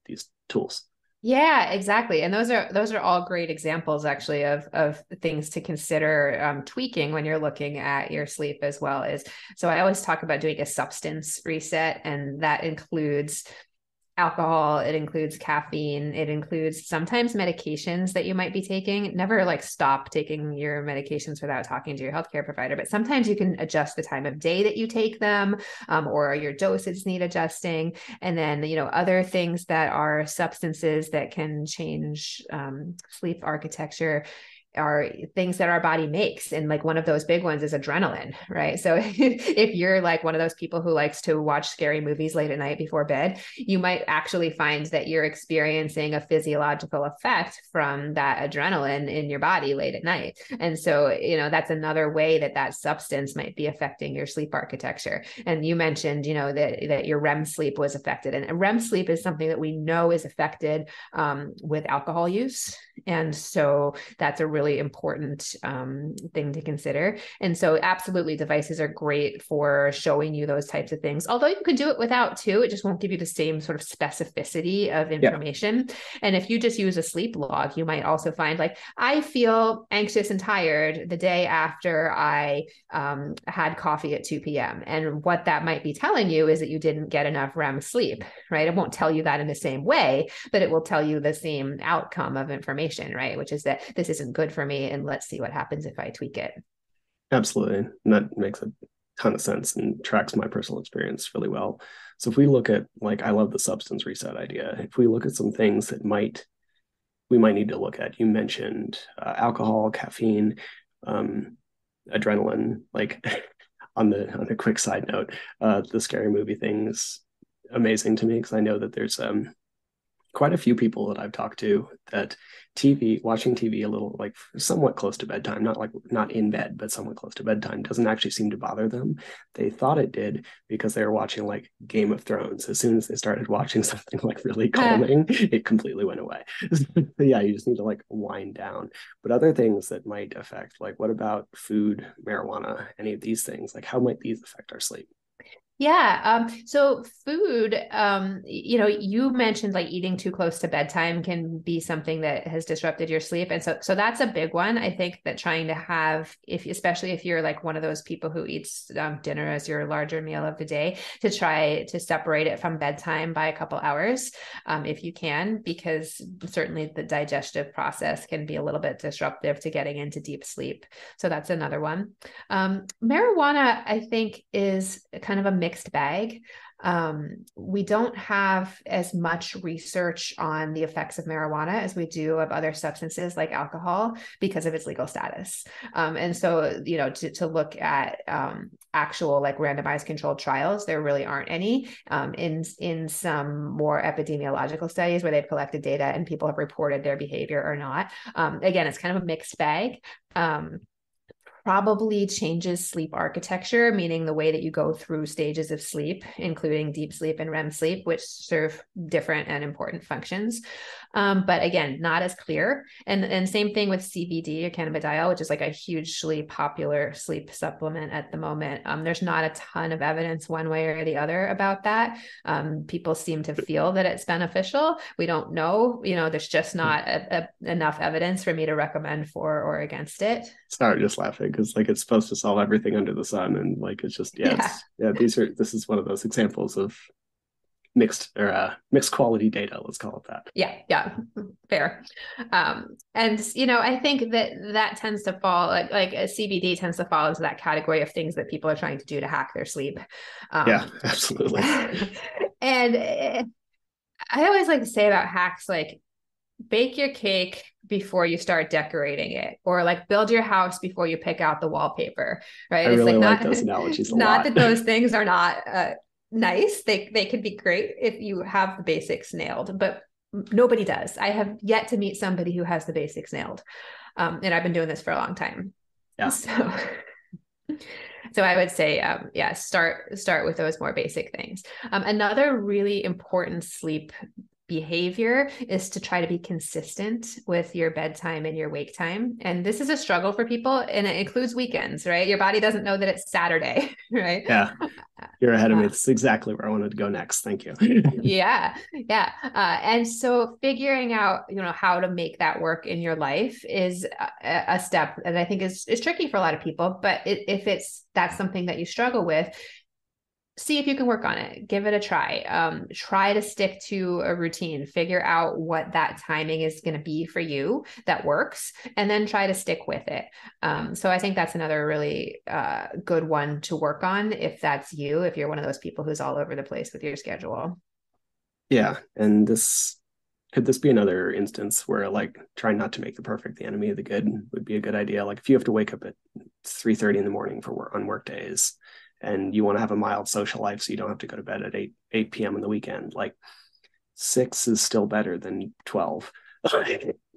these tools. Yeah, exactly. And those are all great examples actually of things to consider tweaking when you're looking at your sleep as well as. So I always talk about doing a substance reset, and that includes alcohol, it includes caffeine, it includes sometimes medications that you might be taking. Never like stop taking your medications without talking to your healthcare provider, but sometimes you can adjust the time of day that you take them, or your dosage need adjusting. And then, other things that are substances that can change sleep architecture are things that our body makes. And like one of those big ones is adrenaline, right? So if you're like one of those people who likes to watch scary movies late at night before bed, you might actually find that you're experiencing a physiological effect from that adrenaline in your body late at night. And so, that's another way that substance might be affecting your sleep architecture. And you mentioned, that your REM sleep was affected. And REM sleep is something that we know is affected with alcohol use. And so that's a really important thing to consider. And so absolutely devices are great for showing you those types of things. Although you can do it without too, it just won't give you the same sort of specificity of Yeah. information. And if you just use a sleep log, you might also find like, I feel anxious and tired the day after I had coffee at 2 p.m. And what that might be telling you is that you didn't get enough REM sleep, right? It won't tell you that in the same way, but it will tell you the same outcome of information, right? Which is that this isn't good for me, and let's see what happens if I tweak it. Absolutely. And that makes a ton of sense and tracks my personal experience really well. So if we look at like I love the substance reset idea. If we look at some things that we might need to look at, you mentioned alcohol, caffeine, um, adrenaline. Like on a quick side note, the scary movie thing is amazing to me because I know that there's quite a few people that I've talked to that watching TV a little like somewhat close to bedtime, not in bed, but somewhat close to bedtime doesn't actually seem to bother them. They thought it did because they were watching like Game of Thrones. As soon as they started watching something like really calming, it completely went away. Yeah, you just need to like wind down. But other things that might affect, like what about food, marijuana, any of these things? Like how might these affect our sleep? Yeah. So food, you mentioned like eating too close to bedtime can be something that has disrupted your sleep. And so that's a big one. I think that trying to have, especially if you're like one of those people who eats dinner as your larger meal of the day, to try to separate it from bedtime by a couple hours, if you can, because certainly the digestive process can be a little bit disruptive to getting into deep sleep. So that's another one. Marijuana, I think, is kind of a mixed bag. We don't have as much research on the effects of marijuana as we do of other substances like alcohol because of its legal status. And so, to look at actual like randomized controlled trials, there really aren't any. In some more epidemiological studies where they've collected data and people have reported their behavior or not. Again, it's kind of a mixed bag. probably changes sleep architecture, meaning the way that you go through stages of sleep, including deep sleep and REM sleep, which serve different and important functions. But again, not as clear. And same thing with CBD or cannabidiol, which is like a hugely popular sleep supplement at the moment. There's not a ton of evidence one way or the other about that. People seem to feel that it's beneficial. We don't know, there's just not enough evidence for me to recommend for or against it. Sorry, just laughing because like it's supposed to solve everything under the sun, and like it's just this is one of those examples of mixed quality data, let's call it that. Yeah, fair. And I think that tends to fall like a CBD tends to fall into that category of things that people are trying to do to hack their sleep. Yeah, absolutely. And I always like to say about hacks, like, bake your cake before you start decorating it, or like build your house before you pick out the wallpaper, right? I really like those analogies a lot. Not that those things are not nice. They could be great if you have the basics nailed, but nobody does. I have yet to meet somebody who has the basics nailed. And I've been doing this for a long time. Yeah. So I would say, start with those more basic things. Another really important sleep behavior is to try to be consistent with your bedtime and your wake time. And this is a struggle for people, and it includes weekends, right? Your body doesn't know that it's Saturday, right? Yeah. You're ahead of me. This is exactly where I wanted to go next. Thank you. Yeah. And so figuring out, how to make that work in your life is a step that I think is tricky for a lot of people. But if that's something that you struggle with, see if you can work on it. Give it a try. Try to stick to a routine, figure out what that timing is going to be for you that works, and then try to stick with it. So I think that's another really good one to work on if that's you, if you're one of those people who's all over the place with your schedule. Yeah. And could this be another instance where like trying not to make the perfect the enemy of the good would be a good idea? Like if you have to wake up at 3:30 in the morning for work on work days, and you want to have a mild social life so you don't have to go to bed at 8 p.m. on the weekend, like 6 is still better than 12.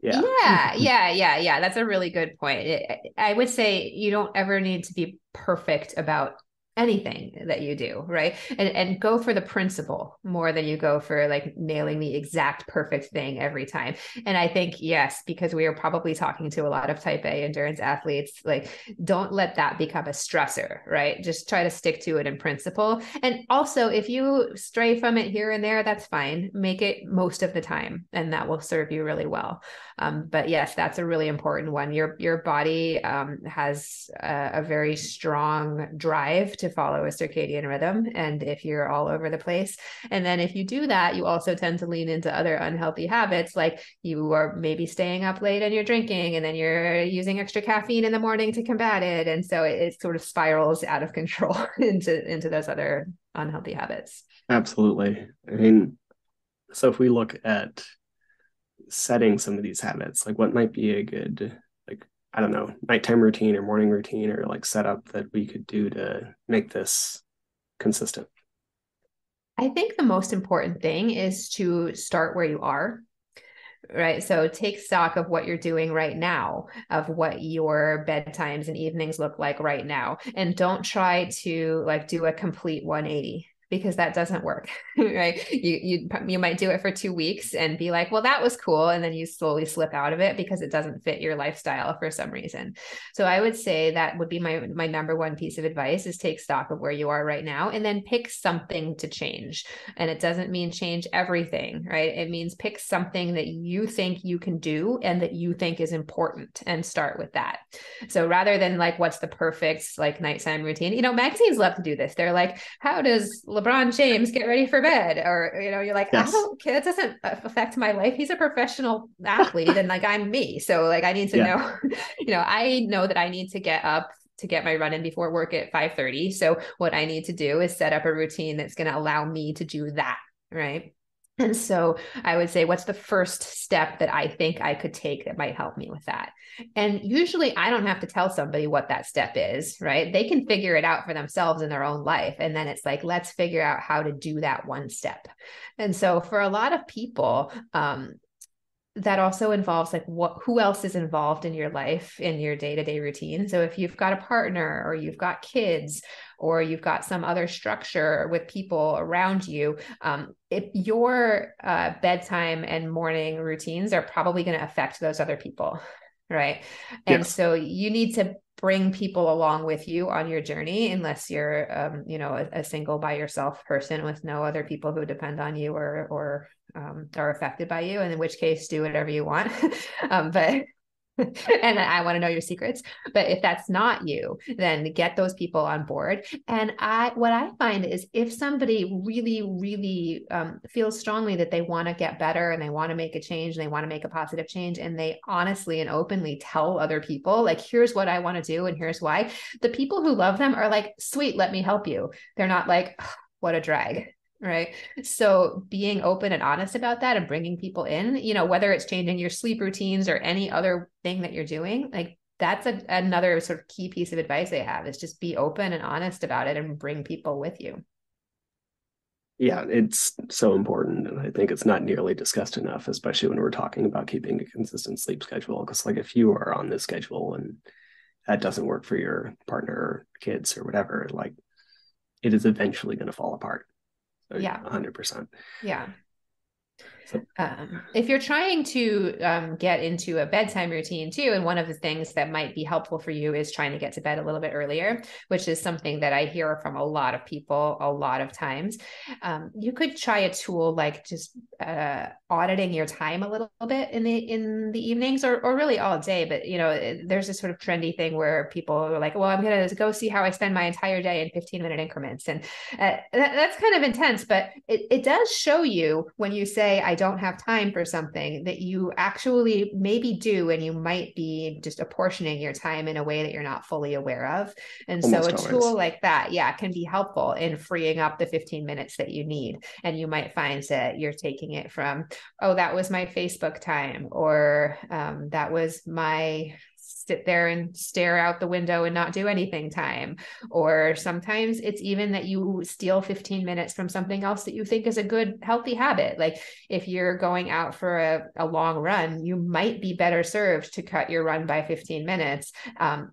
Yeah. That's a really good point. I would say you don't ever need to be perfect about anything that you do, right? And go for the principle more than you go for like nailing the exact perfect thing every time. And I think, yes, because we are probably talking to a lot of type A endurance athletes, like don't let that become a stressor, right? Just try to stick to it in principle. And also if you stray from it here and there, that's fine. Make it most of the time, and that will serve you really well. But yes, that's a really important one. Your body has a very strong drive to follow a circadian rhythm. And if you're all over the place, and then if you do that, you also tend to lean into other unhealthy habits, like you are maybe staying up late and you're drinking, and then you're using extra caffeine in the morning to combat it. And so it sort of spirals out of control into those other unhealthy habits. Absolutely. I mean, so if we look at setting some of these habits, like what might be a good, like, I don't know, nighttime routine or morning routine or like setup that we could do to make this consistent? I think the most important thing is to start where you are. Right. So take stock of what you're doing right now, of what your bedtimes and evenings look like right now. And don't try to like do a complete 180, because that doesn't work, right? You might do it for 2 weeks and be like, well, that was cool. And then you slowly slip out of it because it doesn't fit your lifestyle for some reason. So I would say that would be my number one piece of advice, is take stock of where you are right now and then pick something to change. And it doesn't mean change everything, right? It means pick something that you think you can do and that you think is important, and start with that. So rather than like, what's the perfect like nighttime routine? Magazines love to do this. They're like, how does LeBron James get ready for bed? Or, you're like, yes. I don't care. It doesn't affect my life. He's a professional athlete and like, I'm me. So like, I need to know, I know that I need to get up to get my run in before work at 5:30. So what I need to do is set up a routine that's going to allow me to do that. Right. And so I would say, what's the first step that I think I could take that might help me with that? And usually I don't have to tell somebody what that step is, right? They can figure it out for themselves in their own life. And then it's like, let's figure out how to do that one step. And so for a lot of people, that also involves like who else is involved in your life, in your day-to-day routine. So if you've got a partner or you've got kids or you've got some other structure with people around you, if your bedtime and morning routines are probably going to affect those other people, right? And Yes. so you need to bring people along with you on your journey, unless you're, a single by yourself person with no other people who depend on you or are affected by you, and in which case do whatever you want. But and I want to know your secrets. But if that's not you, then get those people on board. And what I find is if somebody really, really feels strongly that they want to get better and they want to make a change and they want to make a positive change, and they honestly and openly tell other people, like, here's what I want to do and here's why, the people who love them are like, sweet, let me help you. They're not like, what a drag. Right. So being open and honest about that and bringing people in, whether it's changing your sleep routines or any other thing that you're doing, like that's another sort of key piece of advice I have, is just be open and honest about it and bring people with you. Yeah, it's so important. And I think it's not nearly discussed enough, especially when we're talking about keeping a consistent sleep schedule. Because like if you are on this schedule and that doesn't work for your partner or kids or whatever, like it is eventually going to fall apart. So, Yeah. 100%. Yeah. So, if you're trying to get into a bedtime routine too, and one of the things that might be helpful for you is trying to get to bed a little bit earlier, which is something that I hear from a lot of people a lot of times. You could try a tool like just auditing your time a little bit in the evenings, or really all day. But there's this sort of trendy thing where people are like, well, I'm going to go see how I spend my entire day in 15-minute increments, and that's kind of intense. But it does show you, when you say I don't have time for something, that you actually maybe do, and you might be just apportioning your time in a way that you're not fully aware of. And so a tool like that, can be helpful in freeing up the 15 minutes that you need. And you might find that you're taking it from, oh, that was my Facebook time, or that was my sit there and stare out the window and not do anything time. Or sometimes it's even that you steal 15 minutes from something else that you think is a good, healthy habit. Like if you're going out for a long run, you might be better served to cut your run by 15 minutes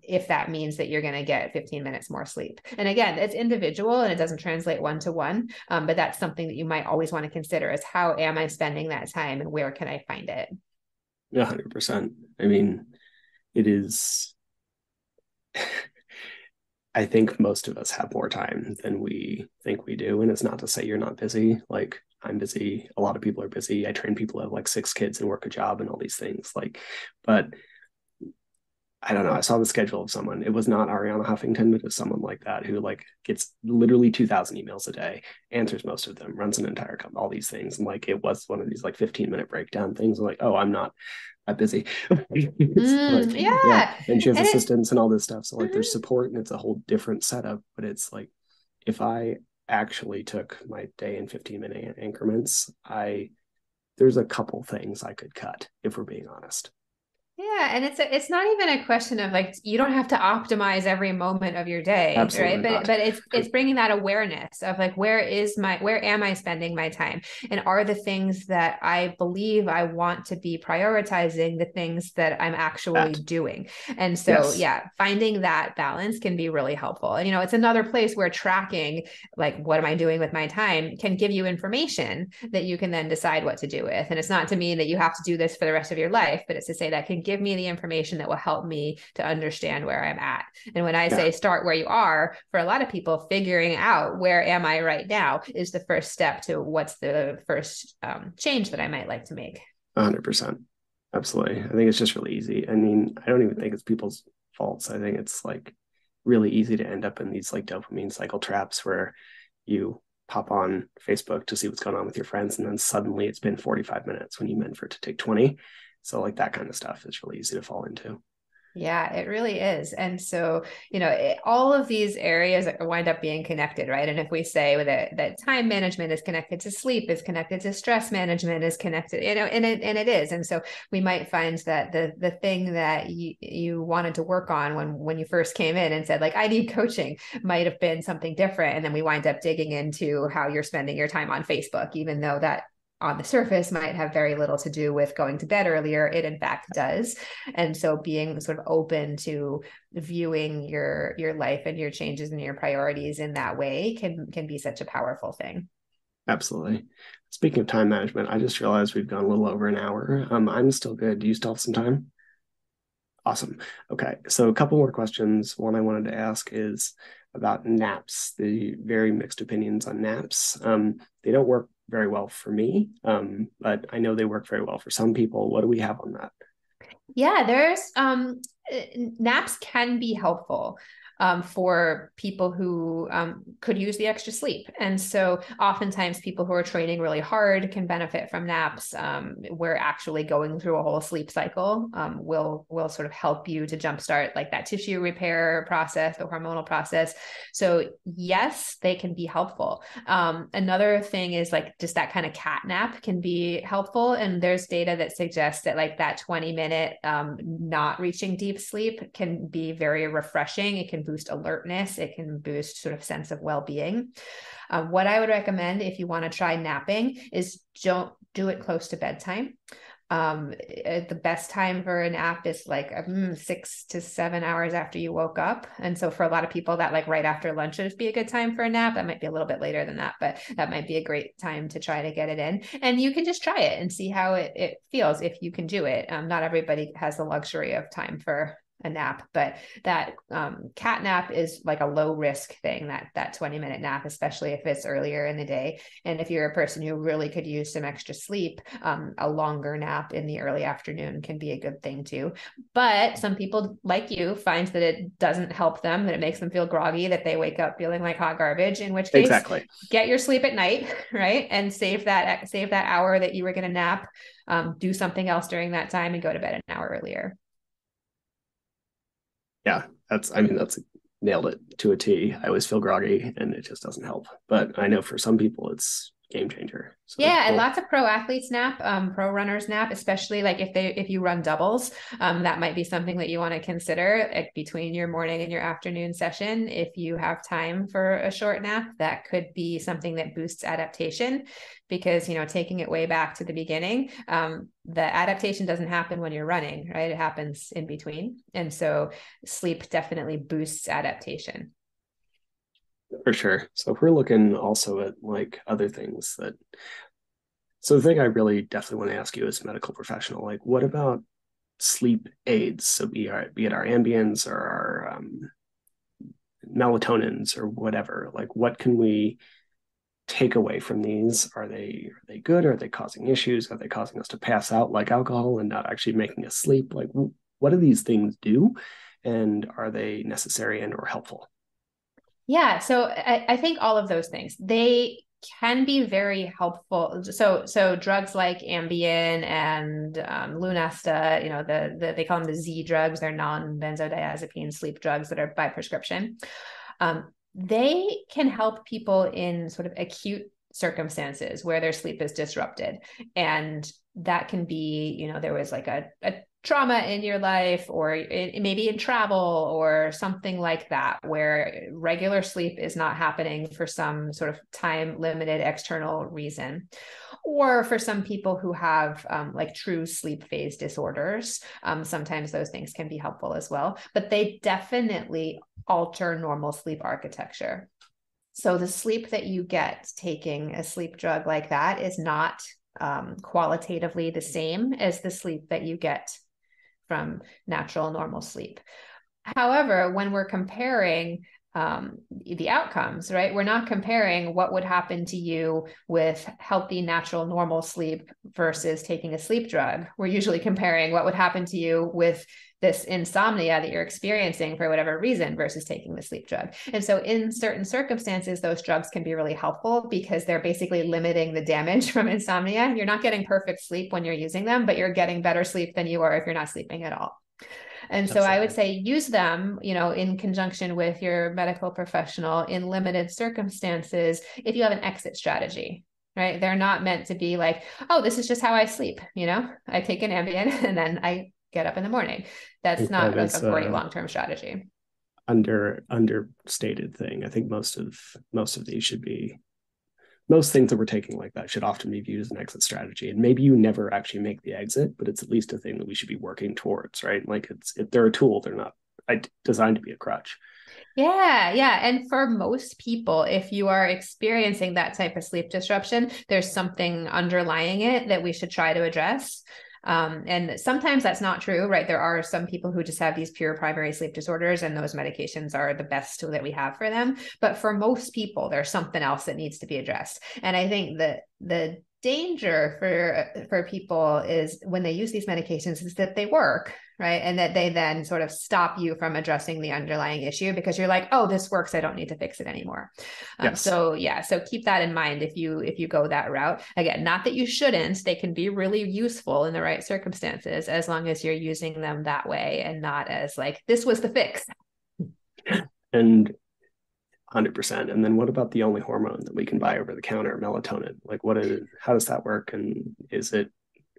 if that means that you're going to get 15 minutes more sleep. And again, it's individual and it doesn't translate one-to-one, but that's something that you might always want to consider, is how am I spending that time and where can I find it? 100%. I mean, it is, I think most of us have more time than we think we do. And it's not to say you're not busy. Like I'm busy. A lot of people are busy. I train people who have like 6 kids and work a job and all these things. Like, but I don't know. I saw the schedule of someone. It was not Arianna Huffington, but it was someone like that who like gets literally 2,000 emails a day, answers most of them, runs an entire company, all these things. And like, it was one of these like 15-minute breakdown things. I'm like, oh, I'm not busy. Like, yeah. And she has assistants and all this stuff. So like there's support and it's a whole different setup. But it's like, if I actually took my day in 15-minute increments, there's a couple things I could cut, if we're being honest. Yeah. And it's not even a question of like, you don't have to optimize every moment of your day. Absolutely right. not. But it's bringing that awareness of like, where am I spending my time? And are the things that I believe I want to be prioritizing the things that I'm actually doing? And so, finding that balance can be really helpful. And, it's another place where tracking, like, what am I doing with my time, can give you information that you can then decide what to do with. And it's not to mean that you have to do this for the rest of your life, but it's to say that can give me the information that will help me to understand where I'm at. And when I say start where you are, for a lot of people, figuring out where am I right now is the first step to what's the first change that I might like to make. 100%. Absolutely. I think it's just really easy. I mean, I don't even think it's people's faults. I think it's like really easy to end up in these like dopamine cycle traps where you pop on Facebook to see what's going on with your friends, and then suddenly it's been 45 minutes when you meant for it to take 20. So like that kind of stuff is really easy to fall into. Yeah, it really is. And so, all of these areas wind up being connected, right? And if we say that time management is connected to sleep, is connected to stress management, is connected, and it is. And so we might find that the thing that you wanted to work on when you first came in and said, like, I need coaching, might have been something different. And then we wind up digging into how you're spending your time on Facebook, even though that on the surface might have very little to do with going to bed earlier, it in fact does. And so being sort of open to viewing your life and your changes and your priorities in that way can be such a powerful thing. Absolutely. Speaking of time management, I just realized we've gone a little over an hour. I'm still good. Do you still have some time? Awesome. Okay. So a couple more questions. One I wanted to ask is about naps, the very mixed opinions on naps. They don't work very well for me, but I know they work very well for some people. What do we have on that? Yeah, there's naps can be helpful for people who could use the extra sleep. And so oftentimes people who are training really hard can benefit from naps. Where actually going through a whole sleep cycle will sort of help you to jumpstart like that tissue repair process, the hormonal process. So yes, they can be helpful. Another thing is like just that kind of cat nap can be helpful. And there's data that suggests that like that 20-minute not reaching deep sleep can be very refreshing. It can boost alertness. It can boost sort of sense of well-being. What I would recommend if you want to try napping is don't do it close to bedtime. The best time for a nap is like 6 to 7 hours after you woke up. And so for a lot of people that like right after lunch would be a good time for a nap. That might be a little bit later than that, but that might be a great time to try to get it in. And you can just try it and see how it feels if you can do it. Not everybody has the luxury of time for a nap, but that cat nap is like a low risk thing, that 20-minute nap, especially if it's earlier in the day. And if you're a person who really could use some extra sleep, a longer nap in the early afternoon can be a good thing too. But some people like you find that it doesn't help them, that it makes them feel groggy, that they wake up feeling like hot garbage, in which case Exactly. Get your sleep at night, right? And save that hour that you were going to nap, do something else during that time and go to bed an hour earlier. Yeah, that's nailed it to a T. I always feel groggy and it just doesn't help. But I know for some people it's game changer. So yeah, cool. And lots of pro athletes nap, pro runners nap, especially like if you run doubles, that might be something that you want to consider between your morning and your afternoon session. If you have time for a short nap, that could be something that boosts adaptation, because taking it way back to the beginning, the adaptation doesn't happen when you're running, right? It happens in between, and so sleep definitely boosts adaptation. For sure. So if we're looking also at like other things so the thing I really definitely want to ask you as a medical professional, like what about sleep aids? So be it our Ambiens or our melatonins or whatever, like what can we take away from these? Are they good? Are they causing issues? Are they causing us to pass out like alcohol and not actually making us sleep? Like what do these things do? And are they necessary and or helpful? Yeah, so I think all of those things, they can be very helpful. So drugs like Ambien and Lunesta, they call them the Z drugs. They're non-benzodiazepine sleep drugs that are by prescription. They can help people in sort of acute circumstances where their sleep is disrupted. And that can be, there was like a trauma in your life, or maybe in travel or something like that, where regular sleep is not happening for some sort of time limited external reason. Or for some people who have like true sleep phase disorders, sometimes those things can be helpful as well, but they definitely alter normal sleep architecture. So the sleep that you get taking a sleep drug like that is not qualitatively the same as the sleep that you get from natural normal sleep. However, when we're comparing the outcomes, right? We're not comparing what would happen to you with healthy, natural, normal sleep versus taking a sleep drug. We're usually comparing what would happen to you with this insomnia that you're experiencing for whatever reason versus taking the sleep drug. And so in certain circumstances, those drugs can be really helpful because they're basically limiting the damage from insomnia. You're not getting perfect sleep when you're using them, but you're getting better sleep than you are if you're not sleeping at all. And so I would say use them, in conjunction with your medical professional in limited circumstances if you have an exit strategy, right? They're not meant to be like, oh, this is just how I sleep. I take an Ambien and then I get up in the morning. That's not like a great long-term strategy. Understated thing. I think most of these should be most things that we're taking like that should often be viewed as an exit strategy. And maybe you never actually make the exit, but it's at least a thing that we should be working towards, right? Like if they're a tool, they're not designed to be a crutch. Yeah, yeah. And for most people, if you are experiencing that type of sleep disruption, there's something underlying it that we should try to address. And sometimes that's not true, right? There are some people who just have these pure primary sleep disorders, and those medications are the best tool that we have for them. But for most people, there's something else that needs to be addressed. And I think that the danger for people is when they use these medications is that they work, right? And that they then sort of stop you from addressing the underlying issue because you're like, oh, this works, I don't need to fix it anymore. Yes. So keep that in mind if you go that route. Again, not that you shouldn't, they can be really useful in the right circumstances as long as you're using them that way and not as like, this was the fix. And 100%. And then what about the only hormone that we can buy over the counter, melatonin? Like how does that work? And is it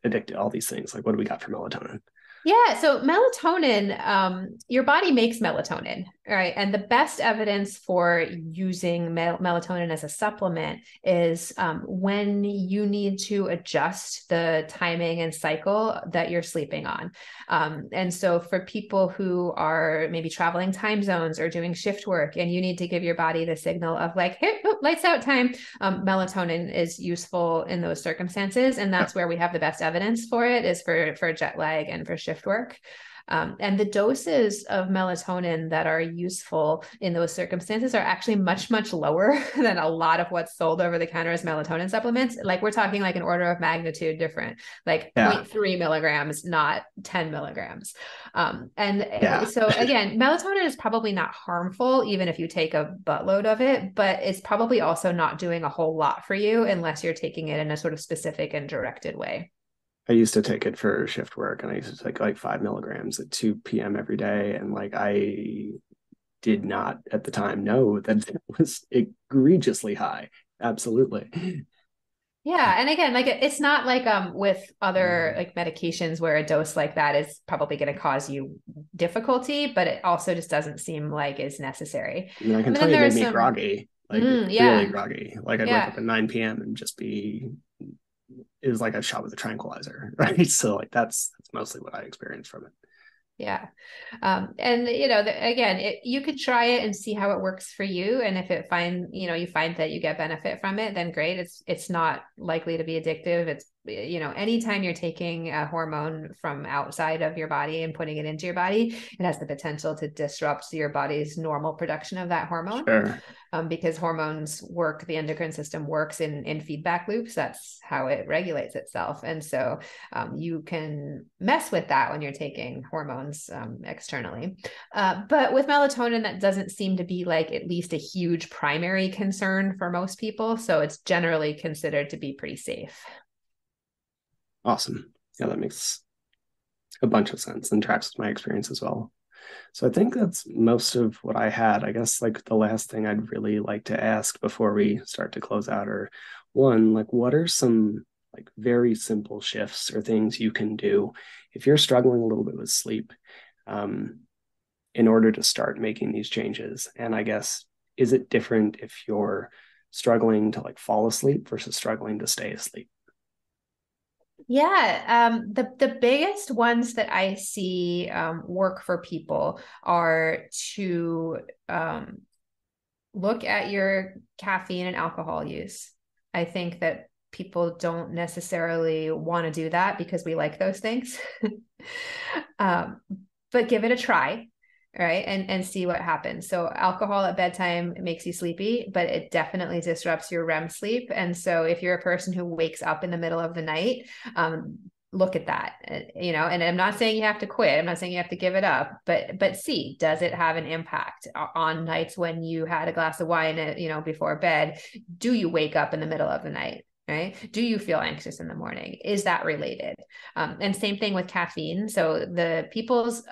addicted? All these things. Like what do we got for melatonin? Yeah, so melatonin, your body makes melatonin, right? And the best evidence for using melatonin as a supplement is when you need to adjust the timing and cycle that you're sleeping on. And so for people who are maybe traveling time zones or doing shift work, and you need to give your body the signal of like, hey, lights out time, melatonin is useful in those circumstances. And that's where we have the best evidence for it is for jet lag and for shift work. And the doses of melatonin that are useful in those circumstances are actually much, much lower than a lot of what's sold over the counter as melatonin supplements. Like we're talking like an order of magnitude different, like 0.3 milligrams, not 10 milligrams. So again, melatonin is probably not harmful, even if you take a buttload of it, but it's probably also not doing a whole lot for you unless you're taking it in a sort of specific and directed way. I used to take it for shift work, and I used to take like 5 milligrams at 2 p.m. every day. And like I did not at the time know that it was egregiously high. Absolutely. Yeah. And again, like it's not like with other like medications where a dose like that is probably going to cause you difficulty, but it also just doesn't seem like it's necessary. I mean, I can tell you it made me groggy, like really groggy. Like I'd wake up at 9 p.m. and just be it was like a shot with a tranquilizer, right? So like that's mostly what I experienced from it. Yeah. And again, you could try it and see how it works for you. And if you find that you get benefit from it, then great. It's not likely to be addictive. It's, anytime you're taking a hormone from outside of your body and putting it into your body, it has the potential to disrupt your body's normal production of that hormone. Sure. Because hormones work, the endocrine system works in feedback loops. That's how it regulates itself. And so you can mess with that when you're taking hormones externally. But with melatonin, that doesn't seem to be like at least a huge primary concern for most people. So it's generally considered to be pretty safe. Awesome. Yeah, that makes a bunch of sense and tracks with my experience as well. So I think that's most of what I had. I guess like the last thing I'd really like to ask before we start to close out are one, like what are some like very simple shifts or things you can do if you're struggling a little bit with sleep in order to start making these changes? And I guess, is it different if you're struggling to like fall asleep versus struggling to stay asleep? Yeah, the biggest ones that I see work for people are to look at your caffeine and alcohol use. I think that people don't necessarily want to do that because we like those things, but give it a try. Right. And see what happens. So alcohol at bedtime, it makes you sleepy, but it definitely disrupts your REM sleep. And so if you're a person who wakes up in the middle of the night, look at that, and I'm not saying you have to quit. I'm not saying you have to give it up, but see, does it have an impact on nights when you had a glass of wine, before bed? Do you wake up in the middle of the night? Right? Do you feel anxious in the morning? Is that related? And same thing with caffeine. So the people's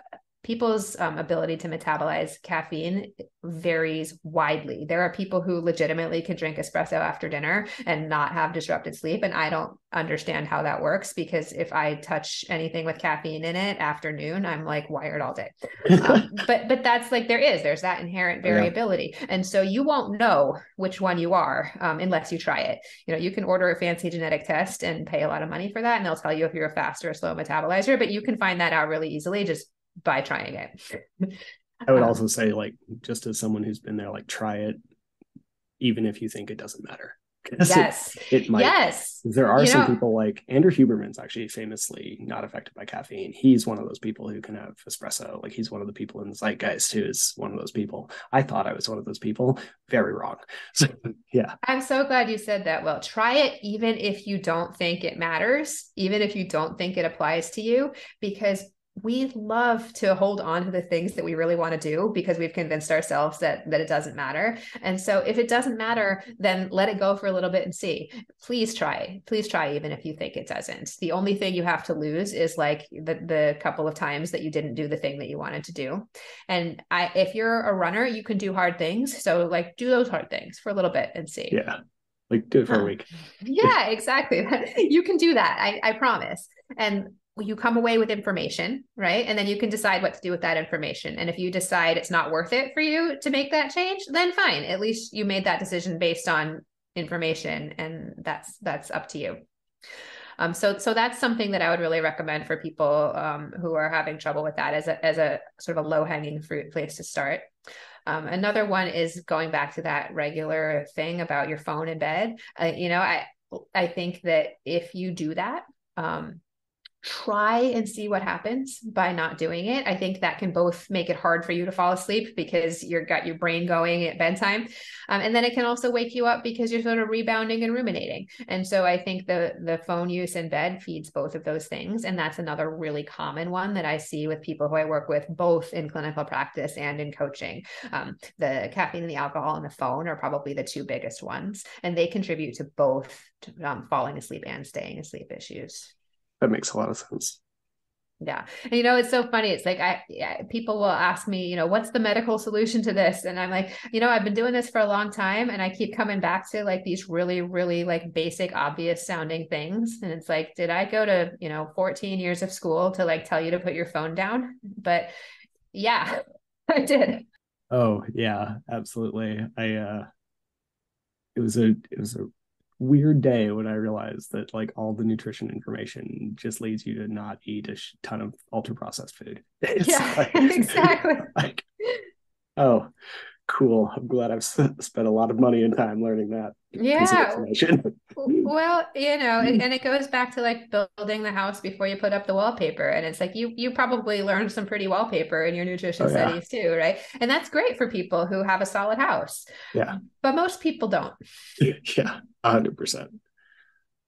people's ability to metabolize caffeine varies widely. There are people who legitimately can drink espresso after dinner and not have disrupted sleep. And I don't understand how that works, because if I touch anything with caffeine in it after noon, I'm like wired all day. But that's like, there's that inherent variability. And so you won't know which one you are unless you try it. You can order a fancy genetic test and pay a lot of money for that, and they'll tell you if you're a fast or a slow metabolizer, but you can find that out really easily just by trying it. I would also say, like, just as someone who's been there, like, try it, even if you think it doesn't matter. Yes. It might. Yes. There are some people, like Andrew Huberman's actually famously not affected by caffeine. He's one of those people who can have espresso. Like, he's one of the people in the zeitgeist who is one of those people. I thought I was one of those people. Very wrong. So, yeah. I'm so glad you said that. Well, try it even if you don't think it matters, even if you don't think it applies to you, because we love to hold on to the things that we really want to do because we've convinced ourselves that it doesn't matter. And so if it doesn't matter, then let it go for a little bit and see. Please try, even if you think it doesn't. The only thing you have to lose is like the couple of times that you didn't do the thing that you wanted to do. And if you're a runner, you can do hard things. So like do those hard things for a little bit and see. Yeah. Like do it for a week. Yeah, exactly. You can do that. I promise. And you come away with information, right? And then you can decide what to do with that information. And if you decide it's not worth it for you to make that change, then fine. At least you made that decision based on information, and that's up to you. So that's something that I would really recommend for people who are having trouble with that as a sort of a low-hanging fruit place to start. Another one is going back to that regular thing about your phone in bed. I think that if you do that, try and see what happens by not doing it. I think that can both make it hard for you to fall asleep because you've got your brain going at bedtime. And then it can also wake you up because you're sort of rebounding and ruminating. And so I think the phone use in bed feeds both of those things. And that's another really common one that I see with people who I work with, both in clinical practice and in coaching. The caffeine and the alcohol and the phone are probably the two biggest ones. And they contribute to both falling asleep and staying asleep issues. That makes a lot of sense. Yeah. And, it's so funny. It's like, people will ask me, what's the medical solution to this? And I'm like, I've been doing this for a long time, and I keep coming back to like these really, really like basic, obvious sounding things. And it's like, did I go to, 14 years of school to like tell you to put your phone down? But yeah, I did. Oh yeah, absolutely. It was a weird day when I realized that like all the nutrition information just leads you to not eat a ton of ultra processed food. Yeah, exactly. Like, oh, cool. I'm glad I've spent a lot of money and time learning that piece of information. Well, and it goes back to like building the house before you put up the wallpaper. And it's like, you probably learned some pretty wallpaper in your nutrition studies too, right? And that's great for people who have a solid house. Yeah. But most people don't. Yeah, 100%.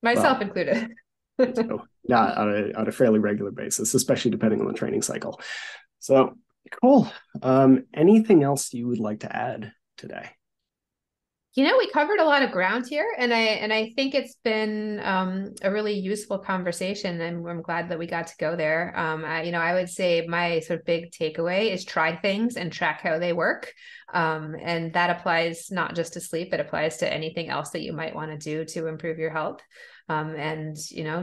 Myself included. So not on a fairly regular basis, especially depending on the training cycle. So cool. Anything else you would like to add today? We covered a lot of ground here, and I think it's been a really useful conversation, and I'm glad that we got to go there. I would say my sort of big takeaway is try things and track how they work. And that applies not just to sleep, it applies to anything else that you might want to do to improve your health. And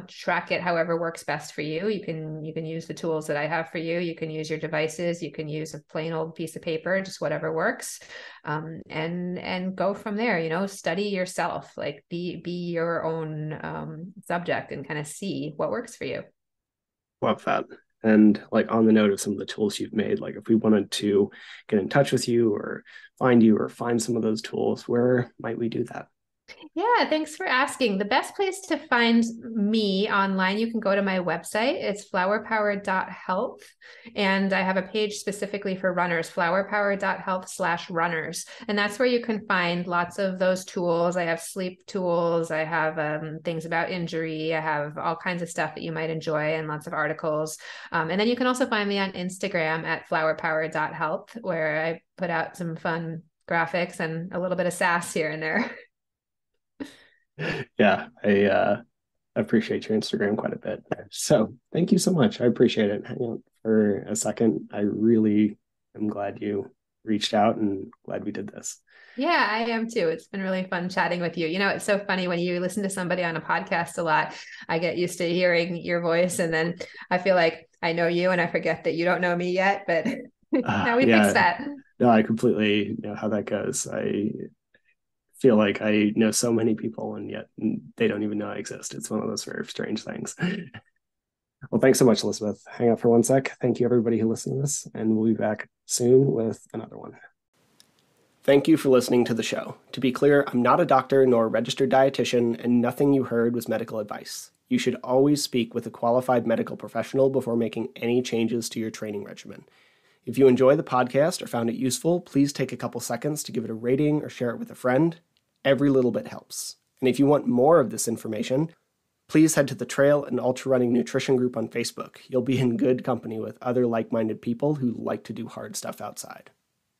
track it however works best for you. You can use the tools that I have for you. You can use your devices. You can use a plain old piece of paper, just whatever works. And go from there. Study yourself. Like be your own subject and kind of see what works for you. Love that. And like on the note of some of the tools you've made, like if we wanted to get in touch with you or find some of those tools, where might we do that? Yeah, thanks for asking. The best place to find me online, you can go to my website. It's flowerpower.health. And I have a page specifically for runners, flowerpower.health/runners. And that's where you can find lots of those tools. I have sleep tools. I have things about injury. I have all kinds of stuff that you might enjoy and lots of articles. And then you can also find me on Instagram at flowerpower.health, where I put out some fun graphics and a little bit of sass here and there. Yeah, I appreciate your Instagram quite a bit. So thank you so much. I appreciate it. for a second. I really am glad you reached out and glad we did this. Yeah, I am too. It's been really fun chatting with you. It's so funny when you listen to somebody on a podcast a lot, I get used to hearing your voice, and then I feel like I know you and I forget that you don't know me yet, but now we fixed Yeah, that. no, I completely know how that goes. I feel like I know so many people and yet they don't even know I exist. It's one of those very strange things. Well, thanks so much, Elizabeth. Hang out for one sec. Thank you, everybody who listened to this, and we'll be back soon with another one. Thank you for listening to the show. To be clear, I'm not a doctor nor a registered dietitian, and nothing you heard was medical advice. You should always speak with a qualified medical professional before making any changes to your training regimen. If you enjoy the podcast or found it useful, please take a couple seconds to give it a rating or share it with a friend. Every little bit helps. And if you want more of this information, please head to the Trail and Ultra Running Nutrition group on Facebook. You'll be in good company with other like-minded people who like to do hard stuff outside.